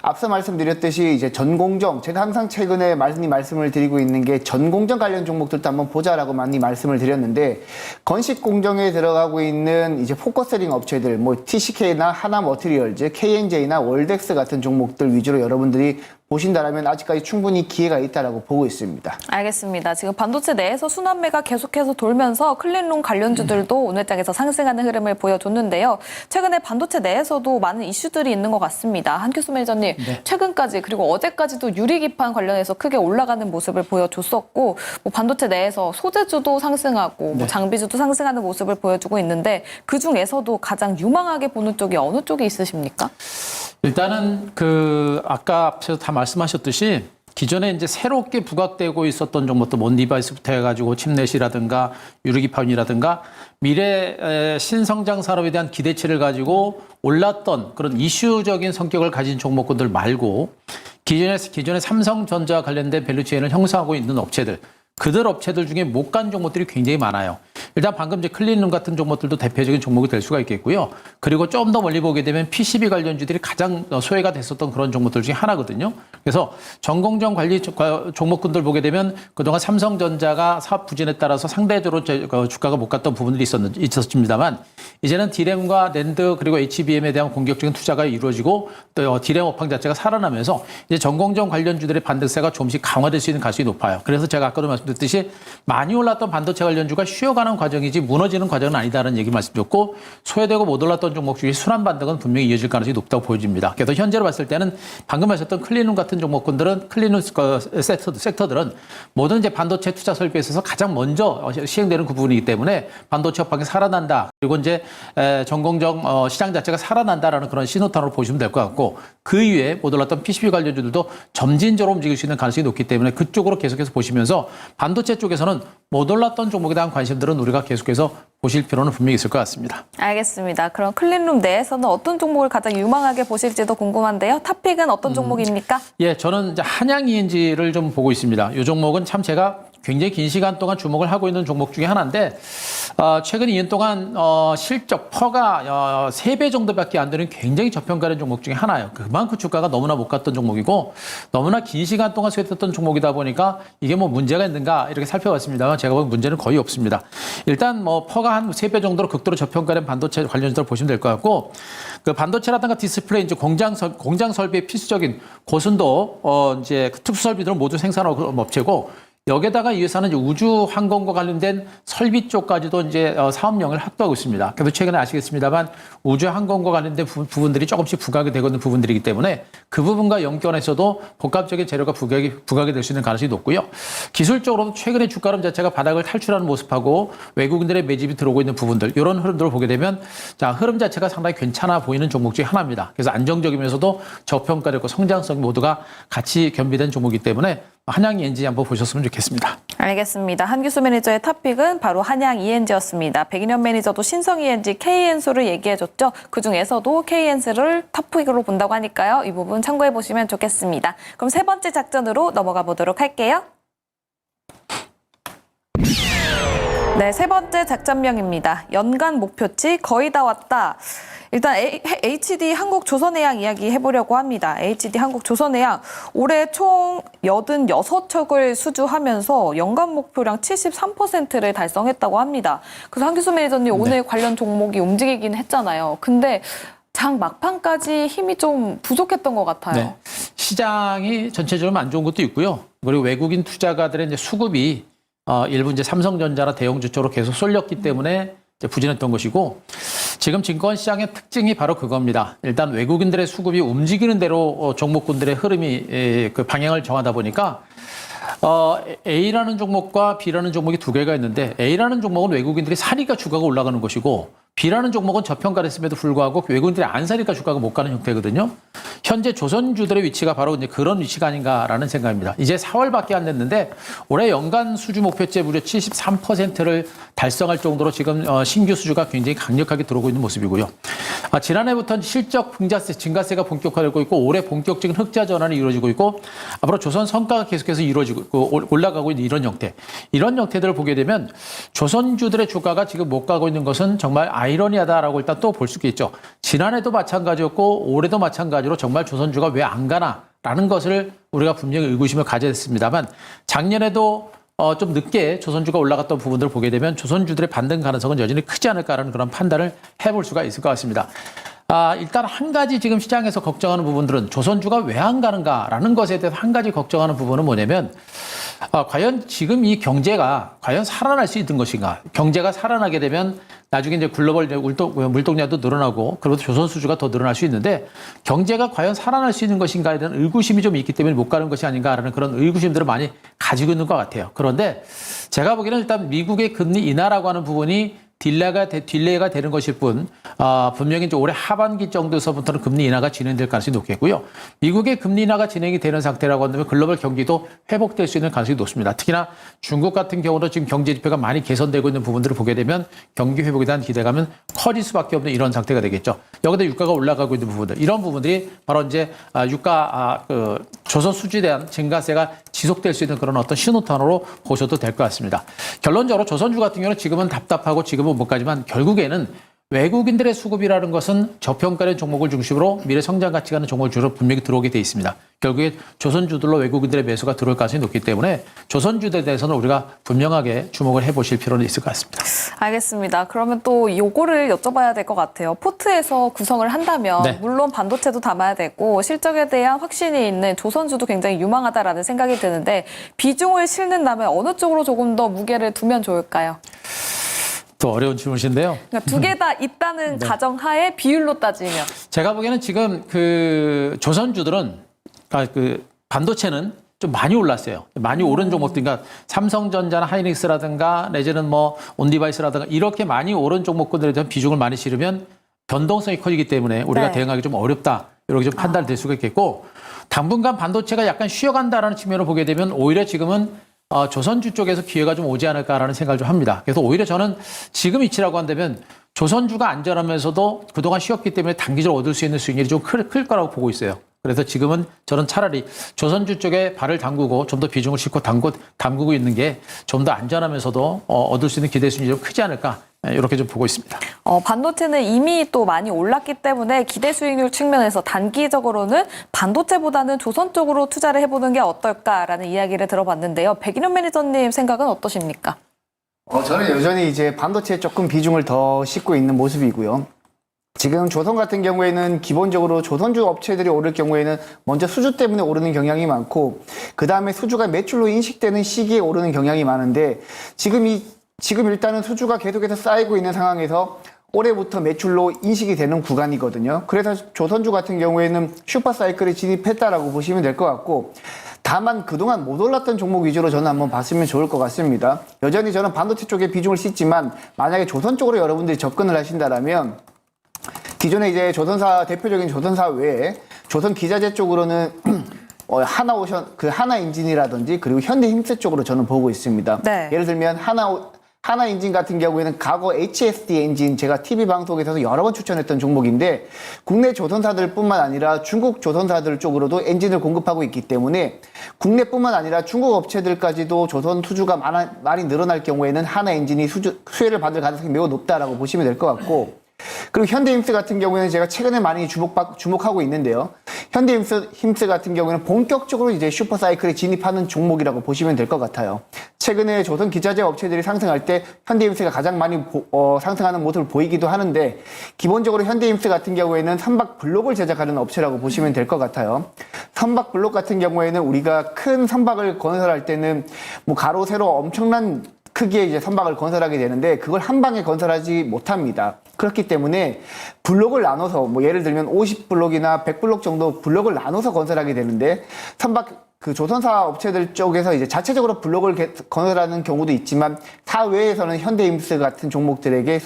앞서 말씀드렸듯이 이제 전공정, 제가 항상 최근에 많이 말씀을 드리고 있는 게 전공정 관련 종목들도 한번 보자라고 많이 말씀을 드렸는데, 건식 공정에 들어가고 있는 이제 포커셀링 업체들, 뭐 TCK나 하나머티리얼즈, KNJ나 월덱스 같은 종목들 위주로 여러분들이 보신다라면 아직까지 충분히 기회가 있다라고 보고 있습니다. 알겠습니다. 지금 반도체 내에서 순환매가 계속해서 돌면서 클린룸 관련주들도 오늘 장에서 상승하는 흐름을 보여줬는데요. 최근에 반도체 내에서도 많은 이슈들이 있는 것 같습니다. 한규수 매니저님, 최근까지 그리고 어제까지도 유리기판 관련해서 크게 올라가는 모습을 보여줬었고, 뭐 반도체 내에서 소재주도 상승하고 뭐 장비주도 상승하는 모습을 보여주고 있는데, 그중에서도 가장 유망하게 보는 쪽이 어느 쪽이 있으십니까? 일단은 아까 앞에서 다 말씀하셨듯이 기존에 이제 새롭게 부각되고 있었던 종목도 몬디바이스부터 해가지고 칩넷이라든가 유리기판이라든가 미래 신성장 산업에 대한 기대치를 가지고 올랐던 그런 이슈적인 성격을 가진 종목군들 말고, 기존에 삼성전자 관련된 밸류체인을 형성하고 있는 업체들, 그들 업체들 중에 못 간 종목들이 굉장히 많아요. 일단 방금 이제 클린룸 같은 종목들도 대표적인 종목이 될 수가 있겠고요. 그리고 좀 더 멀리 보게 되면 PCB 관련주들이 가장 소외가 됐었던 그런 종목들 중에 하나거든요. 그래서 전공정 관리 종목군들 보게 되면 그동안 삼성전자가 사업 부진에 따라서 상대적으로 주가가 못 갔던 부분들이 있었습니다만, 이제는 D램과 낸드 그리고 HBM에 대한 공격적인 투자가 이루어지고 또 D램 업황 자체가 살아나면서 이제 전공정 관련주들의 반등세가 조금씩 강화될 수 있는 가능성이 높아요. 그래서 제가 아까도 말씀드렸듯이 많이 올랐던 반도체 관련주가 쉬어가는 과정이지 무너지는 과정은 아니다라는 얘기 말씀드렸고, 소외되고 못 올랐던 종목 중에 순환 반등은 분명히 이어질 가능성이 높다고 보여집니다. 그래서 현재로 봤을 때는 방금 하셨던 클린룸 같은 종목군들은, 클린룸 섹터들은 모든 이제 반도체 투자 설비에 있어서 가장 먼저 시행되는 그 부분이기 때문에 반도체 업황이 살아난다, 그리고 이제 전공정 시장 자체가 살아난다라는 그런 신호탄으로 보시면 될 것 같고, 그 이후에 못 올랐던 PCB 관련주들도 점진적으로 움직일 수 있는 가능성이 높기 때문에 그쪽으로 계속해서 보시면서 반도체 쪽에서는 못 올랐던 종목에 대한 관심들은 우리가 계속해서 보실 필요는 분명히 있을 것 같습니다. 알겠습니다. 그럼 클린룸 내에서는 어떤 종목을 가장 유망하게 보실지도 궁금한데요. 탑픽은 어떤 종목입니까? 예, 저는 이제 한양ENG를 좀 보고 있습니다. 이 종목은 참 제가 굉장히 긴 시간 동안 주목을 하고 있는 종목 중에 하나인데, 최근 2년 동안 실적 퍼가 3배 정도밖에 안 되는 굉장히 저평가된 종목 중에 하나예요. 그만큼 주가가 너무나 못 갔던 종목이고 너무나 긴 시간 동안 스웨트했던 종목이다 보니까 이게 뭐 문제가 있는가 이렇게 살펴봤습니다만 제가 보기엔 문제는 거의 없습니다. 일단 뭐 퍼가 한 3배 정도로 극도로 저평가된 반도체 관련주들 보시면 될 것 같고 그 반도체라든가 디스플레이 이제 공장 설비에 필수적인 고순도 이제 특수 설비들은 모두 생산하는 업체고 여기에다가 이 회사는 이제 우주 항공과 관련된 설비 쪽까지도 이제 사업령을 확보하고 있습니다. 그래서 최근에 아시겠습니다만 우주 항공과 관련된 부분들이 조금씩 부각이 되고 있는 부분들이기 때문에 그 부분과 연결해서도 복합적인 재료가 부각이 될 수 있는 가능성이 높고요. 기술적으로도 최근에 주가 흐름 자체가 바닥을 탈출하는 모습하고 외국인들의 매집이 들어오고 있는 부분들 이런 흐름들을 보게 되면 자 흐름 자체가 상당히 괜찮아 보이는 종목 중에 하나입니다. 그래서 안정적이면서도 저평가되고 성장성 모두가 같이 겸비된 종목이기 때문에 한양 ENG 한번 보셨으면 좋겠습니다. 알겠습니다. 한규수 매니저의 탑픽은 바로 한양 ENG였습니다. 백인현 매니저도 신성 ENG K엔소를 얘기해줬죠. 그중에서도 K엔소를 탑픽으로 본다고 하니까요. 이 부분 참고해보시면 좋겠습니다. 그럼 세 번째 작전으로 넘어가 보도록 할게요. 네, 세 번째 작전명입니다. 연간 목표치 거의 다 왔다. 일단 HD 한국조선해양 이야기 해보려고 합니다. HD 한국조선해양 올해 총 86척을 수주하면서 연간 목표량 73%를 달성했다고 합니다. 그래서 한규수 매니저님 오늘 관련 종목이 움직이긴 했잖아요. 근데 장 막판까지 힘이 좀 부족했던 것 같아요. 네. 시장이 전체적으로 안 좋은 것도 있고요. 그리고 외국인 투자가들의 이제 수급이 일부 이제 삼성전자나 대형주 쪽으로 계속 쏠렸기 때문에 이제 부진했던 것이고 지금 증권시장의 특징이 바로 그겁니다. 일단 외국인들의 수급이 움직이는 대로 종목군들의 흐름이 그 방향을 정하다 보니까 A라는 종목과 B라는 종목이 두 개가 있는데 A라는 종목은 외국인들이 사니까 주가가 올라가는 것이고 B라는 종목은 저평가됐음에도 불구하고 외국인들이 안 사니까 주가가 못 가는 형태거든요. 현재 조선주들의 위치가 바로 이제 그런 위치가 아닌가라는 생각입니다. 이제 4월밖에 안 됐는데 올해 연간 수주 목표치 무려 73%를 달성할 정도로 지금 신규 수주가 굉장히 강력하게 들어오고 있는 모습이고요. 지난해부터 실적 증가세, 증가세가 본격화되고 있고 올해 본격적인 흑자 전환이 이루어지고 있고 앞으로 조선 성과가 계속해서 이루어지고 있고 올라가고 있는 이런 형태. 이런 형태들을 보게 되면 조선주들의 주가가 지금 못 가고 있는 것은 정말 아이러니하다라고 일단 또 볼 수 있겠죠. 지난해도 마찬가지였고 올해도 마찬가지로 정말 조선주가 왜 안 가나라는 것을 우리가 분명히 의구심을 가져야 했습니다만 작년에도 좀 늦게 조선주가 올라갔던 부분들을 보게 되면 조선주들의 반등 가능성은 여전히 크지 않을까라는 그런 판단을 해볼 수가 있을 것 같습니다. 일단 한 가지 지금 시장에서 걱정하는 부분들은 조선주가 왜 안 가는가라는 것에 대해서 한 가지 걱정하는 부분은 뭐냐면 과연 지금 이 경제가 과연 살아날 수 있는 것인가? 경제가 살아나게 되면 나중에 이제 글로벌 물동량도 늘어나고 그리고 조선 수주가 더 늘어날 수 있는데 경제가 과연 살아날 수 있는 것인가에 대한 의구심이 좀 있기 때문에 못 가는 것이 아닌가라는 그런 의구심들을 많이 가지고 있는 것 같아요. 그런데 제가 보기에는 일단 미국의 금리 인하라고 하는 부분이 딜레이가 되는 것일 뿐, 분명히 이제 올해 하반기 정도에서부터는 금리 인하가 진행될 가능성이 높겠고요. 미국의 금리 인하가 진행이 되는 상태라고 한다면 글로벌 경기도 회복될 수 있는 가능성이 높습니다. 특히나 중국 같은 경우도 지금 경제 지표가 많이 개선되고 있는 부분들을 보게 되면 경기 회복에 대한 기대감은 커질 수밖에 없는 이런 상태가 되겠죠. 여기다 유가가 올라가고 있는 부분들, 이런 부분들이 바로 이제 조선 수주에 대한 증가세가 지속될 수 있는 그런 어떤 신호탄으로 보셔도 될 것 같습니다. 결론적으로 조선주 같은 경우는 지금은 답답하고 지금은 못 가지만 결국에는 외국인들의 수급이라는 것은 저평가된 종목을 중심으로 미래 성장 가치가 있는 종목을 주로 분명히 들어오게 돼 있습니다. 결국에 조선주들로 외국인들의 매수가 들어올 가능성이 높기 때문에 조선주들에 대해서는 우리가 분명하게 주목을 해보실 필요는 있을 것 같습니다. 알겠습니다. 그러면 또 요거를 여쭤봐야 될 것 같아요. 포트에서 구성을 한다면 네. 물론 반도체도 담아야 되고 실적에 대한 확신이 있는 조선주도 굉장히 유망하다라는 생각이 드는데 비중을 실는다면 어느 쪽으로 조금 더 무게를 두면 좋을까요? 또 어려운 질문이신데요. 그러니까 두 개 다 있다는 가정하에 비율로 따지면 제가 보기에는 지금 그 조선주들은 그 반도체는 좀 많이 올랐어요. 많이 오른 종목들, 그러니까 삼성전자나 하이닉스라든가 내지는 뭐 온디바이스라든가 이렇게 많이 오른 종목군들에 대한 비중을 많이 실으면 변동성이 커지기 때문에 우리가 네. 대응하기 좀 어렵다. 이렇게 좀 판단이 될 수가 있겠고 당분간 반도체가 약간 쉬어간다라는 측면으로 보게 되면 오히려 지금은 조선주 쪽에서 기회가 좀 오지 않을까라는 생각을 좀 합니다. 그래서 오히려 저는 지금 이치라고 한다면 조선주가 안전하면서도 그동안 쉬었기 때문에 단기적으로 얻을 수 있는 수익률이 좀 클 거라고 보고 있어요. 그래서 지금은 저는 차라리 조선주 쪽에 발을 담그고 좀 더 비중을 싣고 담그고 있는 게 좀 더 안전하면서도 얻을 수 있는 기대 수준이 좀 크지 않을까 이렇게 좀 보고 있습니다. 반도체는 이미 또 많이 올랐기 때문에 기대 수익률 측면에서 단기적으로는 반도체보다는 조선 쪽으로 투자를 해보는 게 어떨까라는 이야기를 들어봤는데요. 백인현 매니저님 생각은 어떠십니까? 저는 여전히 이제 반도체에 조금 비중을 더 싣고 있는 모습이고요. 지금 조선 같은 경우에는 기본적으로 조선주 업체들이 오를 경우에는 먼저 수주 때문에 오르는 경향이 많고, 그 다음에 수주가 매출로 인식되는 시기에 오르는 경향이 많은데, 지금 일단은 수주가 계속해서 쌓이고 있는 상황에서 올해부터 매출로 인식이 되는 구간이거든요. 그래서 조선주 같은 경우에는 슈퍼사이클에 진입했다라고 보시면 될 것 같고, 다만 그동안 못 올랐던 종목 위주로 저는 한번 봤으면 좋을 것 같습니다. 여전히 저는 반도체 쪽에 비중을 싣지만, 만약에 조선 쪽으로 여러분들이 접근을 하신다라면 기존에 이제 조선사, 대표적인 조선사 외에 조선 기자재 쪽으로는 하나오션, 하나엔진이라든지 그리고 현대힘스 쪽으로 저는 보고 있습니다. 네. 예를 들면 하나엔진 같은 경우에는 과거 HSD 엔진, 제가 TV 방송에서 여러 번 추천했던 종목인데, 국내 조선사들 뿐만 아니라 중국 조선사들 쪽으로도 엔진을 공급하고 있기 때문에 국내뿐만 아니라 중국 업체들까지도 조선 수주가 많이 늘어날 경우에는 하나엔진이 수혜를 받을 가능성이 매우 높다라고 보시면 될 것 같고, 그리고 현대힘스 같은 경우에는 제가 최근에 많이 주목하고 있는데요. 현대힘스 같은 경우에는 본격적으로 이제 슈퍼사이클에 진입하는 종목이라고 보시면 될 것 같아요. 최근에 조선 기자재 업체들이 상승할 때 현대힘스가 가장 많이 상승하는 모습을 보이기도 하는데, 기본적으로 현대힘스 같은 경우에는 선박 블록을 제작하는 업체라고 보시면 될 것 같아요. 선박 블록 같은 경우에는 우리가 큰 선박을 건설할 때는 뭐 가로 세로 엄청난 크기의 이제 선박을 건설하게 되는데, 그걸 한 방에 건설하지 못합니다. 그렇기 때문에 블록을 나눠서, 뭐 예를 들면 50블록이나 100블록 정도 블록을 나눠서 건설하게 되는데, 조선사 업체들 쪽에서 이제 자체적으로 블록을 건설하는 경우도 있지만, 사외에서는 현대힘스 같은 종목들에게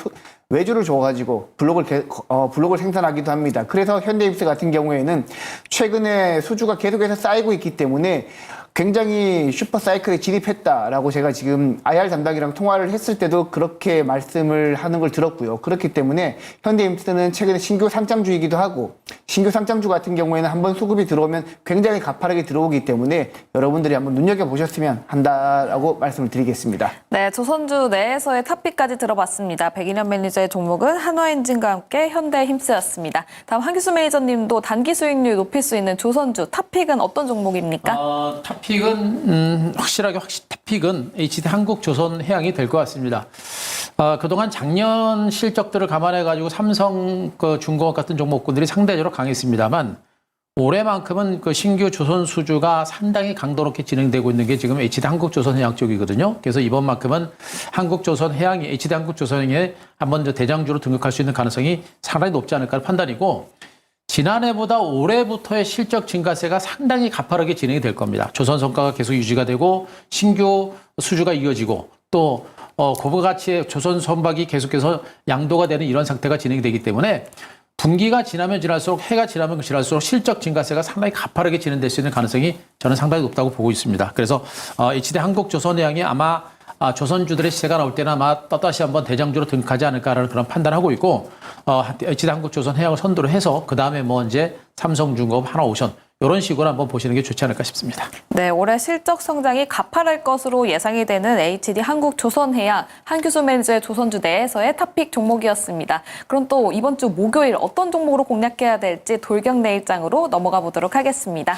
외주를 줘가지고 블록을 생산하기도 합니다. 그래서 현대힘스 같은 경우에는 최근에 수주가 계속해서 쌓이고 있기 때문에 굉장히 슈퍼사이클에 진입했다라고 제가 지금 IR 담당이랑 통화를 했을 때도 그렇게 말씀을 하는 걸 들었고요. 그렇기 때문에 현대힘스는 최근에 신규 상장주이기도 하고, 신규 상장주 같은 경우에는 한번 수급이 들어오면 굉장히 가파르게 들어오기 때문에 여러분들이 한번 눈여겨보셨으면 한다라고 말씀을 드리겠습니다. 네, 조선주 내에서의 탑픽까지 들어봤습니다. 백인현 매니저의 종목은 한화엔진과 함께 현대힘스였습니다. 다음 한규수 매니저님도 단기 수익률 높일 수 있는 조선주 탑픽은 어떤 종목입니까? 탑픽은 탑픽은 HD 한국조선해양이 될 것 같습니다. 그동안 작년 실적들을 감안해가지고 삼성, 중공업 같은 종목군들이 상대적으로 강했습니다만, 올해만큼은 그 신규 조선 수주가 상당히 강도 높게 진행되고 있는 게 지금 HD 한국조선해양 쪽이거든요. 그래서 이번만큼은 한국조선해양이 HD 한국조선해양에 한번 대장주로 등극할 수 있는 가능성이 상당히 높지 않을까 판단이고, 지난해보다 올해부터의 실적 증가세가 상당히 가파르게 진행이 될 겁니다. 조선 성과가 계속 유지가 되고 신규 수주가 이어지고, 또 고부가치의 조선 선박이 계속해서 양도가 되는 이런 상태가 진행되기 때문에 분기가 지나면 지날수록, 해가 지나면 지날수록 실적 증가세가 상당히 가파르게 진행될 수 있는 가능성이 저는 상당히 높다고 보고 있습니다. 그래서 HD 한국조선해양이 아마 조선주들의 시세가 나올 때는 아마 또다시 한번 대장주로 등극하지 않을까라는 그런 판단을 하고 있고, HD 한국조선해양을 선두로 해서 그 다음에 뭐 이제 삼성중공업, 하나오션 이런 식으로 한번 보시는 게 좋지 않을까 싶습니다. 네, 올해 실적 성장이 가파를 것으로 예상이 되는 HD 한국조선해양, 한규수 매니저의 조선주 내에서의 탑픽 종목이었습니다. 그럼 또 이번 주 목요일 어떤 종목으로 공략해야 될지 돌격 내일장으로 넘어가 보도록 하겠습니다.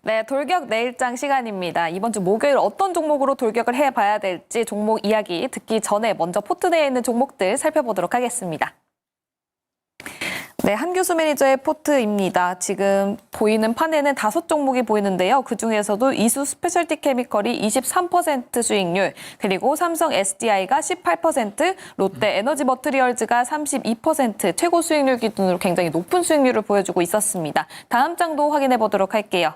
네, 돌격 내일장 시간입니다. 이번 주 목요일 어떤 종목으로 돌격을 해봐야 될지 종목 이야기 듣기 전에 먼저 포트내에 있는 종목들 살펴보도록 하겠습니다. 네, 한규수 매니저의 포트입니다. 지금 보이는 판에는 5종목이 보이는데요. 그중에서도 이수 스페셜티 케미컬이 23% 수익률, 그리고 삼성 SDI가 18%, 롯데 에너지 머트리얼즈가 32% 최고 수익률 기준으로 굉장히 높은 수익률을 보여주고 있었습니다. 다음 장도 확인해 보도록 할게요.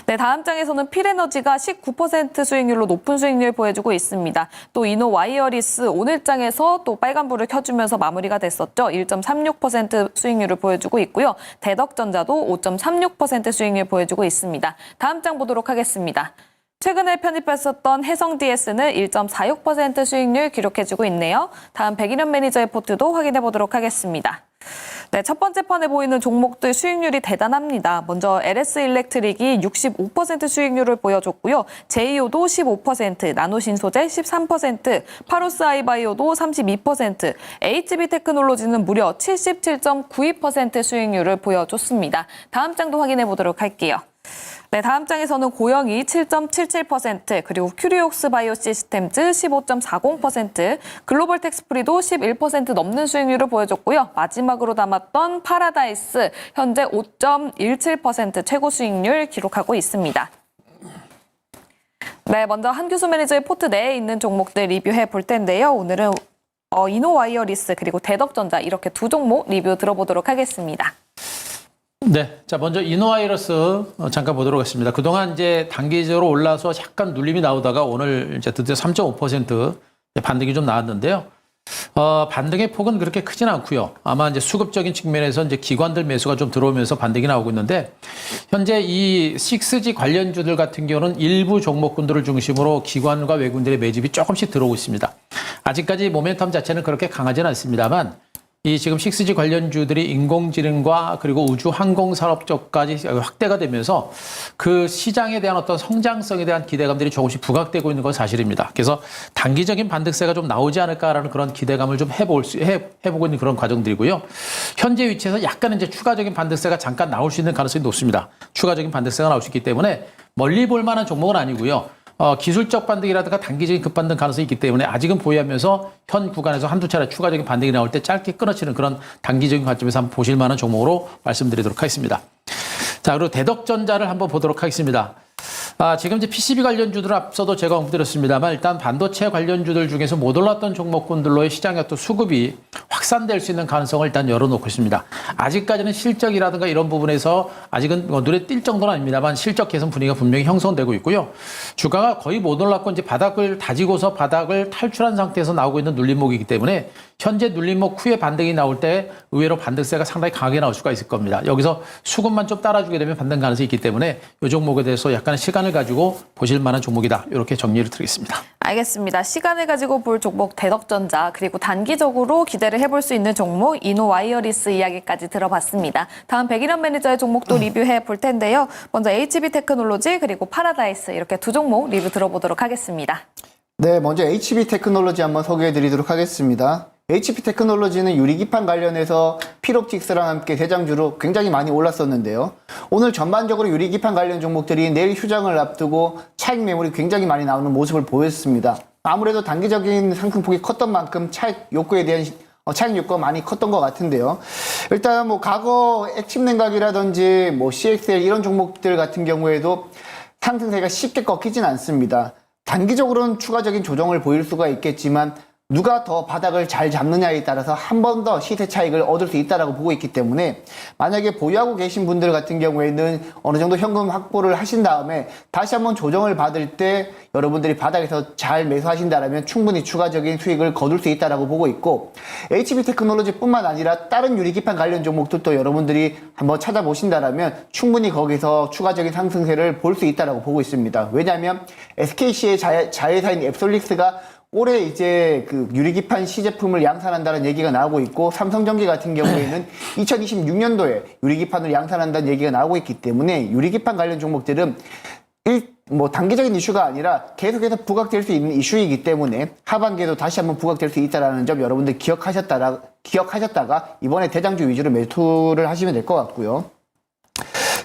네, 다음 장에서는 필에너지가 19% 수익률로 높은 수익률 보여주고 있습니다. 또 이노와이어리스 오늘 장에서 또 빨간불을 켜주면서 마무리가 됐었죠. 1.36% 수익률을 보여주고 있고요. 대덕전자도 5.36% 수익률 보여주고 있습니다. 다음 장 보도록 하겠습니다. 최근에 편입했었던 해성DS는 1.46% 수익률 기록해주고 있네요. 다음 백인현 매니저의 포트도 확인해 보도록 하겠습니다. 네, 첫 번째 판에 보이는 종목들 수익률이 대단합니다. 먼저 LS일렉트릭이 65% 수익률을 보여줬고요. 제이오도 15%, 나노신소재 13%, 파로스아이바이오도 32%, HB테크놀로지는 무려 77.92% 수익률을 보여줬습니다. 다음 장도 확인해 보도록 할게요. 네, 다음 장에서는 고영이 7.77%, 그리고 큐리옥스 바이오시스템즈 15.40%, 글로벌 텍스프리도 11% 넘는 수익률을 보여줬고요. 마지막으로 남았던 파라다이스, 현재 5.17% 최고 수익률 기록하고 있습니다. 네, 먼저 한규수 매니저의 포트 내에 있는 종목들 리뷰해 볼 텐데요. 오늘은 이노와이어리스 그리고 대덕전자 이렇게 두 종목 리뷰 들어보도록 하겠습니다. 네. 자, 먼저 이노와이러스 잠깐 보도록 하겠습니다. 그동안 이제 단기적으로 올라서 약간 눌림이 나오다가 오늘 이제 드디어 3.5% 반등이 좀 나왔는데요. 반등의 폭은 그렇게 크진 않고요. 아마 이제 수급적인 측면에서 이제 기관들 매수가 좀 들어오면서 반등이 나오고 있는데, 현재 이 6G 관련주들 같은 경우는 일부 종목군들을 중심으로 기관과 외국인들의 매집이 조금씩 들어오고 있습니다. 아직까지 모멘텀 자체는 그렇게 강하지는 않습니다만, 이 지금 6G 관련주들이 인공지능과 그리고 우주 항공 산업 쪽까지 확대가 되면서 그 시장에 대한 어떤 성장성에 대한 기대감들이 조금씩 부각되고 있는 건 사실입니다. 그래서 단기적인 반등세가 좀 나오지 않을까라는 그런 기대감을 좀 해보고 있는 그런 과정들이고요. 현재 위치에서 약간 이제 추가적인 반등세가 잠깐 나올 수 있는 가능성이 높습니다. 추가적인 반등세가 나올 수 있기 때문에 멀리 볼 만한 종목은 아니고요. 기술적 반등이라든가 단기적인 급반등 가능성이 있기 때문에 아직은 보유하면서 현 구간에서 한두 차례 추가적인 반등이 나올 때 짧게 끊어치는 그런 단기적인 관점에서 한번 보실 만한 종목으로 말씀드리도록 하겠습니다. 자, 그리고 대덕전자를 한번 보도록 하겠습니다. 지금 이제 PCB 관련주들 앞서도 제가 언급드렸습니다만, 일단 반도체 관련주들 중에서 못 올랐던 종목군들로의 시장의 어떤 수급이 확산될 수 있는 가능성을 일단 열어놓고 있습니다. 아직까지는 실적이라든가 이런 부분에서 아직은 눈에 띌 정도는 아닙니다만 실적 개선 분위기가 분명히 형성되고 있고요. 주가가 거의 못 올랐고 이제 바닥을 다지고서 바닥을 탈출한 상태에서 나오고 있는 눌림목이기 때문에 현재 눌림목 후에 반등이 나올 때 의외로 반등세가 상당히 강하게 나올 수가 있을 겁니다. 여기서 수급만 좀 따라주게 되면 반등 가능성이 있기 때문에 이 종목에 대해서 약간의 시간을 가지고 보실 만한 종목이다. 이렇게 정리를 드리겠습니다. 알겠습니다. 시간을 가지고 볼 종목 대덕전자, 그리고 단기적으로 기대를 해볼 수 있는 종목 이노와이어리스 이야기까지 들어봤습니다. 다음 백일현 매니저의 종목도 리뷰해 볼 텐데요. 먼저 HB테크놀로지 그리고 파라다이스 이렇게 두 종목 리뷰 들어보도록 하겠습니다. 네, 먼저 HB테크놀로지 한번 소개해 드리도록 하겠습니다. HB테크놀로지는 유리기판 관련해서 필옵틱스랑 함께 대장주로 굉장히 많이 올랐었는데요. 오늘 전반적으로 유리기판 관련 종목들이 내일 휴장을 앞두고 차익 매물이 굉장히 많이 나오는 모습을 보였습니다. 아무래도 단기적인 상승폭이 컸던 만큼 차익 욕구에 대한 차익 욕구가 많이 컸던 것 같은데요. 일단 뭐 과거 액침냉각이라든지 뭐 CXL 이런 종목들 같은 경우에도 상승세가 쉽게 꺾이진 않습니다. 단기적으로는 추가적인 조정을 보일 수가 있겠지만 누가 더 바닥을 잘 잡느냐에 따라서 한 번 더 시세 차익을 얻을 수 있다라고 보고 있기 때문에, 만약에 보유하고 계신 분들 같은 경우에는 어느 정도 현금 확보를 하신 다음에 다시 한번 조정을 받을 때 여러분들이 바닥에서 잘 매수하신다라면 충분히 추가적인 수익을 거둘 수 있다라고 보고 있고, HB테크놀로지뿐만 아니라 다른 유리기판 관련 종목들도 여러분들이 한번 찾아보신다라면 충분히 거기서 추가적인 상승세를 볼 수 있다라고 보고 있습니다. 왜냐하면 SKC의 자회사인 앱솔릭스가 올해 이제 그 유리기판 시제품을 양산한다는 얘기가 나오고 있고, 삼성전기 같은 경우에는 2026년도에 유리기판을 양산한다는 얘기가 나오고 있기 때문에 유리기판 관련 종목들은 단기적인 이슈가 아니라 계속해서 부각될 수 있는 이슈이기 때문에 하반기에도 다시 한번 부각될 수 있다는 점 여러분들 기억하셨다가 이번에 대장주 위주로 매수를 하시면 될 것 같고요.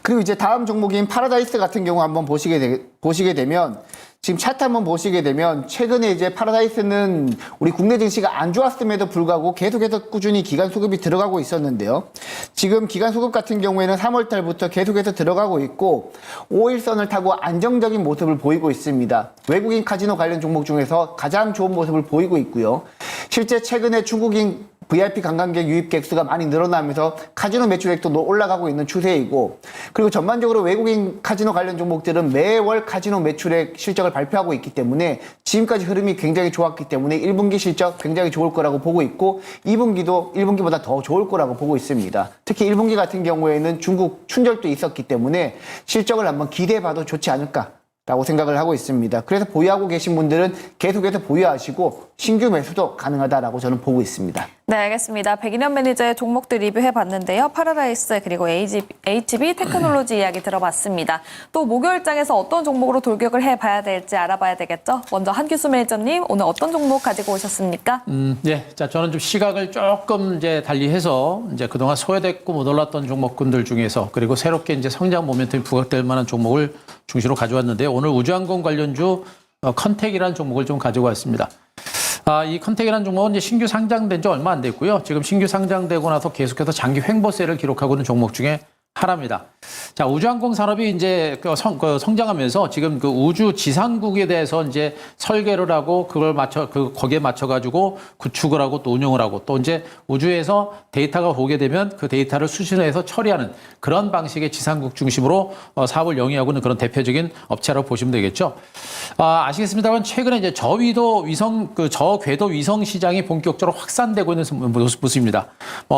그리고 이제 다음 종목인 파라다이스 같은 경우 한번 보시게 되면, 지금 차트 한번 보시게 되면 최근에 이제 파라다이스는 우리 국내 증시가 안 좋았음에도 불구하고 계속해서 꾸준히 기관 수급이 들어가고 있었는데요. 지금 기관 수급 같은 경우에는 3월 달부터 계속해서 들어가고 있고 5일선을 타고 안정적인 모습을 보이고 있습니다. 외국인 카지노 관련 종목 중에서 가장 좋은 모습을 보이고 있고요. 실제 최근에 중국인 VIP 관광객 유입객 수가 많이 늘어나면서 카지노 매출액도 올라가고 있는 추세이고, 그리고 전반적으로 외국인 카지노 관련 종목들은 매월 카지노 매출액 실적을 발표하고 있기 때문에 지금까지 흐름이 굉장히 좋았기 때문에 1분기 실적 굉장히 좋을 거라고 보고 있고 2분기도 1분기보다 더 좋을 거라고 보고 있습니다. 특히 1분기 같은 경우에는 중국 춘절도 있었기 때문에 실적을 한번 기대해봐도 좋지 않을까 라고 생각을 하고 있습니다. 그래서 보유하고 계신 분들은 계속해서 보유하시고 신규 매수도 가능하다라고 저는 보고 있습니다. 네, 알겠습니다. 백인현 매니저의 종목들 리뷰해봤는데요. 파라다이스 그리고 HB 테크놀로지 이야기 들어봤습니다. 또 목요일장에서 어떤 종목으로 돌격을 해봐야 될지 알아봐야 되겠죠. 먼저 한규수 매니저님, 오늘 어떤 종목 가지고 오셨습니까? 예. 자, 저는 좀 시각을 조금 이제 달리해서 이제 그동안 소외됐고 못 올랐던 종목군들 중에서 그리고 새롭게 이제 성장 모멘텀이 부각될 만한 종목을 중심으로 가져왔는데요. 오늘 우주항공 관련주 컨택이라는 종목을 좀 가지고 왔습니다. 이 컨택이라는 종목은 이제 신규 상장된 지 얼마 안 됐고요. 지금 신규 상장되고 나서 계속해서 장기 횡보세를 기록하고 있는 종목 중에 하나입니다. 자, 우주항공 산업이 이제 성장하면서 지금 그 우주 지상국에 대해서 이제 설계를 하고 그걸 거기에 맞춰가지고 구축을 하고 또 운영을 하고 또 이제 우주에서 데이터가 오게 되면 그 데이터를 수신해서 처리하는 그런 방식의 지상국 중심으로 사업을 영위하고 있는 그런 대표적인 업체라고 보시면 되겠죠. 아시겠습니다만 최근에 이제 저궤도 위성 시장이 본격적으로 확산되고 있는 모습입니다.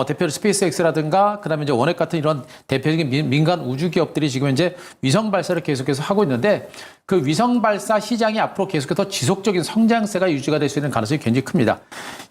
대표로 스페이스X라든가 그다음에 이제 원액 같은 이런 대표적인 민간 우주 기업들이 지금 이제 위성 발사를 계속해서 하고 있는데 그 위성 발사 시장이 앞으로 계속해서 지속적인 성장세가 유지가 될 수 있는 가능성이 굉장히 큽니다.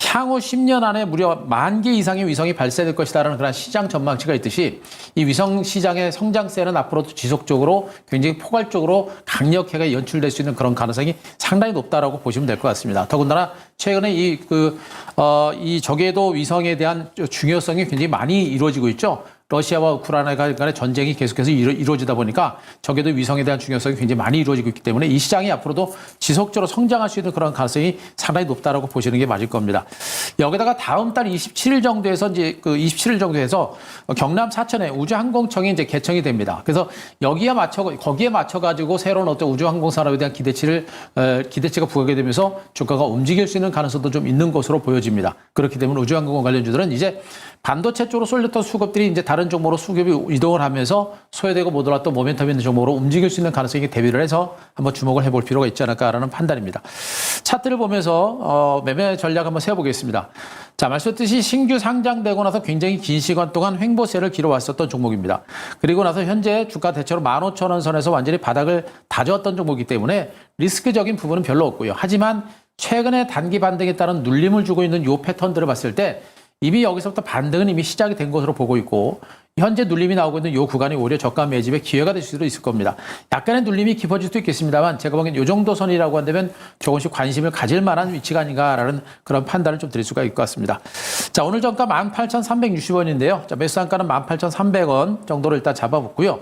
향후 10년 안에 무려 10,000개 이상의 위성이 발사될 것이다라는 그런 시장 전망치가 있듯이 이 위성 시장의 성장세는 앞으로도 지속적으로 굉장히 포괄적으로 강력하게 연출될 수 있는 그런 가능성이 상당히 높다라고 보시면 될 것 같습니다. 더군다나 최근에 이 저궤도 위성에 대한 중요성이 굉장히 많이 이루어지고 있죠. 러시아와 우크라이나 간의 전쟁이 계속해서 이루어지다 보니까 저궤도 위성에 대한 중요성이 굉장히 많이 이루어지고 있기 때문에 이 시장이 앞으로도 지속적으로 성장할 수 있는 그런 가능성이 상당히 높다라고 보시는 게 맞을 겁니다. 여기다가 다음 달 27일 정도에서 경남 사천에 우주항공청이 이제 개청이 됩니다. 그래서 거기에 맞춰가지고 새로운 어떤 우주항공 산업에 대한 기대치가 부각이 되면서 주가가 움직일 수 있는 가능성도 좀 있는 것으로 보여집니다. 그렇기 때문에 우주항공 관련주들은 이제 반도체 쪽으로 쏠렸던 수급들이 이제 다른 종목으로 수급이 이동을 하면서 소외되고 못 올랐던 모멘텀 있는 종목으로 움직일 수 있는 가능성이 대비를 해서 한번 주목을 해볼 필요가 있지 않을까라는 판단입니다. 차트를 보면서 매매 전략 한번 세워보겠습니다. 자, 말씀드렸듯이 신규 상장되고 나서 굉장히 긴 시간 동안 횡보세를 기록왔었던 종목입니다. 그리고 나서 현재 주가 대체로 15,000원 선에서 완전히 바닥을 다져왔던 종목이기 때문에 리스크적인 부분은 별로 없고요. 하지만 최근에 단기 반등에 따른 눌림을 주고 있는 이 패턴들을 봤을 때 이미 여기서부터 반등은 이미 시작이 된 것으로 보고 있고 현재 눌림이 나오고 있는 이 구간이 오히려 저가 매집의 기회가 될 수도 있을 겁니다. 약간의 눌림이 깊어질 수도 있겠습니다만 제가 보기엔 이 정도 선이라고 한다면 조금씩 관심을 가질 만한 위치가 아닌가라는 그런 판단을 좀 드릴 수가 있을 것 같습니다. 자, 오늘 정가 18,360원인데요. 자, 매수 단가는 18,300원 정도로 일단 잡아봤고요.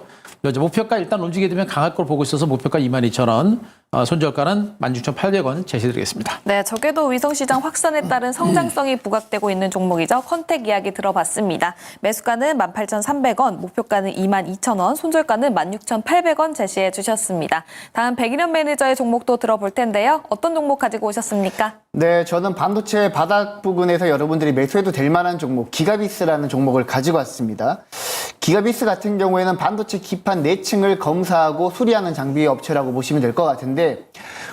목표가 일단 움직이게 되면 강할 걸 보고 있어서 목표가 22,000원, 손절가는 16,800원 제시드리겠습니다. 네, 저궤도 위성시장 확산에 따른 성장성이 부각되고 있는 종목이죠. 컨택 이야기 들어봤습니다. 매수가는 18,300원, 목표가는 22,000원, 손절가는 16,800원 제시해 주셨습니다. 다음 백인현 매니저의 종목도 들어볼 텐데요. 어떤 종목 가지고 오셨습니까? 네, 저는 반도체 바닥 부근에서 여러분들이 매수해도 될 만한 종목, 기가비스라는 종목을 가지고 왔습니다. 기가비스 같은 경우에는 반도체 기판 내층을 검사하고 수리하는 장비 업체라고 보시면 될 것 같은데,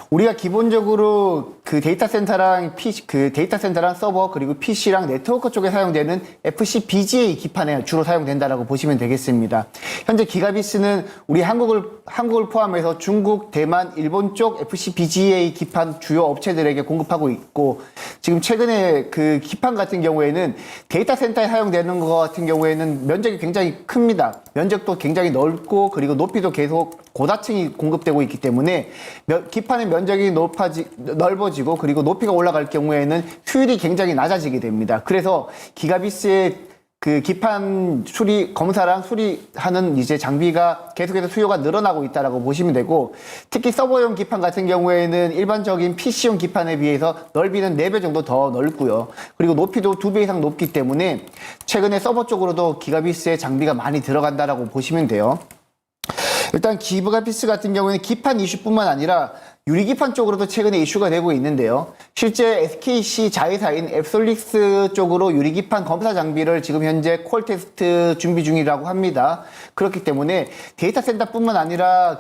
우리가 기본적으로 그 데이터센터랑 서버 그리고 PC랑 네트워크 쪽에 사용되는 FCBGA 기판에 주로 사용된다라고 보시면 되겠습니다. 현재 기가비스는 우리 한국을 포함해서 중국, 대만, 일본 쪽 FCBGA 기판 주요 업체들에게 공급하고 있고, 지금 최근에 그 기판 같은 경우에는 데이터 센터에 사용되는 것 같은 경우에는 면적이 굉장히 큽니다. 면적도 굉장히 넓고 그리고 높이도 계속 고다층이 공급되고 있기 때문에 기판의 면적이 넓어지고 그리고 높이가 올라갈 경우에는 효율이 굉장히 낮아지게 됩니다. 그래서 기가비스의 그 기판 검사랑 수리하는 이제 장비가 계속해서 수요가 늘어나고 있다라고 보시면 되고, 특히 서버용 기판 같은 경우에는 일반적인 PC용 기판에 비해서 넓이는 4배 정도 더 넓고요. 그리고 높이도 2배 이상 높기 때문에 최근에 서버 쪽으로도 기가비스의 장비가 많이 들어간다라고 보시면 돼요. 일단 기가비스 같은 경우에는 기판 이슈뿐만 아니라 유리기판 쪽으로도 최근에 이슈가 되고 있는데요. 실제 SKC 자회사인 앱솔릭스 쪽으로 유리기판 검사 장비를 지금 현재 콜 테스트 준비 중이라고 합니다. 그렇기 때문에 데이터 센터뿐만 아니라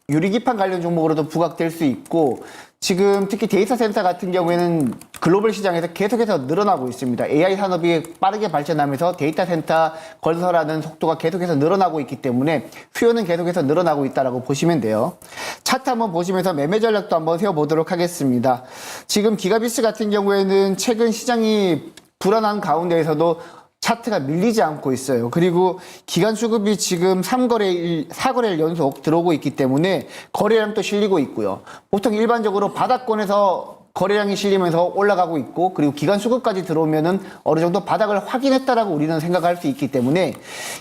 유리기판 관련 종목으로도 부각될 수 있고, 지금 특히 데이터 센터 같은 경우에는 글로벌 시장에서 계속해서 늘어나고 있습니다. AI 산업이 빠르게 발전하면서 데이터 센터 건설하는 속도가 계속해서 늘어나고 있기 때문에 수요는 계속해서 늘어나고 있다고 보시면 돼요. 차트 한번 보시면서 매매 전략도 한번 세워보도록 하겠습니다. 지금 기가비스 같은 경우에는 최근 시장이 불안한 가운데에서도 차트가 밀리지 않고 있어요. 그리고 기간 수급이 지금 4거래일 연속 들어오고 있기 때문에 거래량도 실리고 있고요. 보통 일반적으로 바닥권에서 거래량이 실리면서 올라가고 있고, 그리고 기간 수급까지 들어오면은 어느 정도 바닥을 확인했다라고 우리는 생각할 수 있기 때문에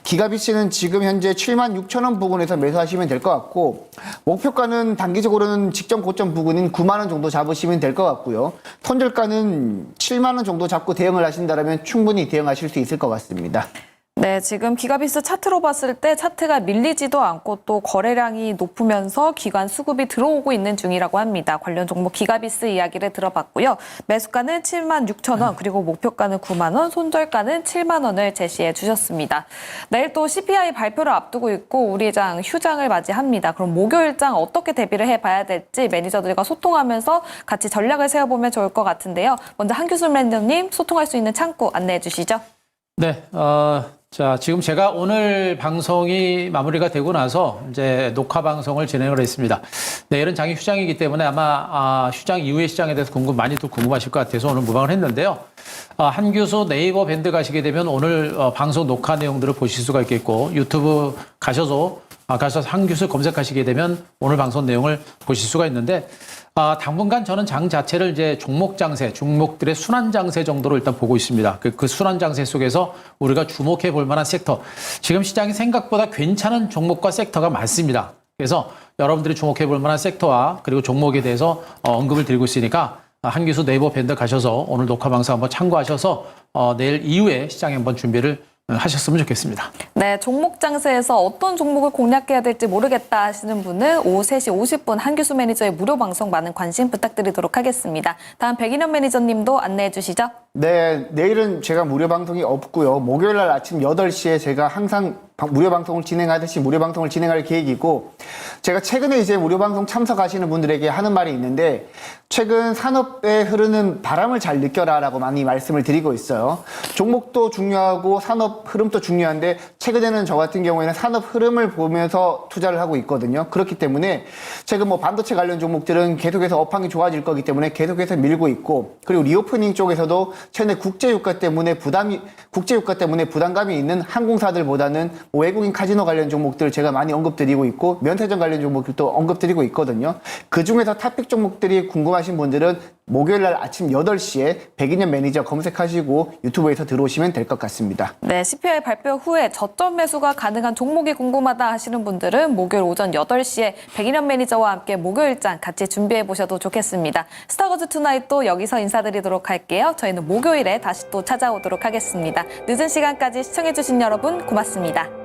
기가비스는 지금 현재 76,000원 부근에서 매수하시면 될 것 같고, 목표가는 단기적으로는 직전 고점 부근인 9만원 정도 잡으시면 될 것 같고요. 손절가는 7만원 정도 잡고 대응을 하신다면 충분히 대응하실 수 있을 것 같습니다. 네, 지금 기가비스 차트로 봤을 때 차트가 밀리지도 않고 또 거래량이 높으면서 기관 수급이 들어오고 있는 중이라고 합니다. 관련 종목 기가비스 이야기를 들어봤고요. 매수가는 76,000원, 그리고 목표가는 9만 원, 손절가는 7만 원을 제시해 주셨습니다. 내일 또 CPI 발표를 앞두고 있고 우리장 휴장을 맞이합니다. 그럼 목요일장 어떻게 대비를 해봐야 될지 매니저들과 소통하면서 같이 전략을 세워보면 좋을 것 같은데요. 먼저 한규순 매니저님, 소통할 수 있는 창구 안내해 주시죠. 네, 자, 지금 제가 오늘 방송이 마무리가 되고 나서 이제 녹화 방송을 진행을 했습니다. 내일은 장이 휴장이기 때문에 아마 휴장 이후의 시장에 대해서 많이들 궁금하실 것 같아서 오늘 무방을 했는데요. 한규수 네이버 밴드 가시게 되면 오늘 방송 녹화 내용들을 보실 수가 있겠고, 유튜브 가셔서 한규수 검색하시게 되면 오늘 방송 내용을 보실 수가 있는데, 당분간 저는 장 자체를 이제 종목들의 순환 장세 정도로 일단 보고 있습니다. 그 순환 장세 속에서 우리가 주목해 볼 만한 섹터, 지금 시장이 생각보다 괜찮은 종목과 섹터가 많습니다. 그래서 여러분들이 주목해 볼 만한 섹터와 그리고 종목에 대해서 언급을 드리고 있으니까 한규수 네이버 밴드 가셔서 오늘 녹화 방송 한번 참고하셔서 내일 이후에 시장에 한번 준비를 하셨으면 좋겠습니다. 네, 종목 장세에서 어떤 종목을 공략해야 될지 모르겠다 하시는 분은 오후 3시 50분 한규수 매니저의 무료 방송 많은 관심 부탁드리도록 하겠습니다. 다음 백인현 매니저님도 안내해 주시죠. 네, 내일은 제가 무료 방송이 없고요. 목요일 날 아침 8시에 제가 항상 무료 방송을 진행하듯이 무료 방송을 진행할 계획이고, 제가 최근에 이제 무료 방송 참석하시는 분들에게 하는 말이 있는데, 최근 산업에 흐르는 바람을 잘 느껴라라고 많이 말씀을 드리고 있어요. 종목도 중요하고 산업 흐름도 중요한데, 최근에는 저 같은 경우에는 산업 흐름을 보면서 투자를 하고 있거든요. 그렇기 때문에 최근 반도체 관련 종목들은 계속해서 업황이 좋아질 거기 때문에 계속해서 밀고 있고, 그리고 리오프닝 쪽에서도 최근에 국제유가 때문에 부담감이 있는 항공사들보다는 외국인 카지노 관련 종목들 제가 많이 언급드리고 있고, 면세점 관련 종목들도 언급드리고 있거든요. 그 중에서 탑픽 종목들이 궁금하신 분들은 목요일날 아침 8시에 백인현 매니저 검색하시고 유튜브에서 들어오시면 될 것 같습니다. 네, CPI 발표 후에 저점 매수가 가능한 종목이 궁금하다 하시는 분들은 목요일 오전 8시에 백인현 매니저와 함께 목요일장 같이 준비해 보셔도 좋겠습니다. 스타거즈 투나잇도 여기서 인사드리도록 할게요. 저희는 목요일에 다시 또 찾아오도록 하겠습니다. 늦은 시간까지 시청해 주신 여러분 고맙습니다.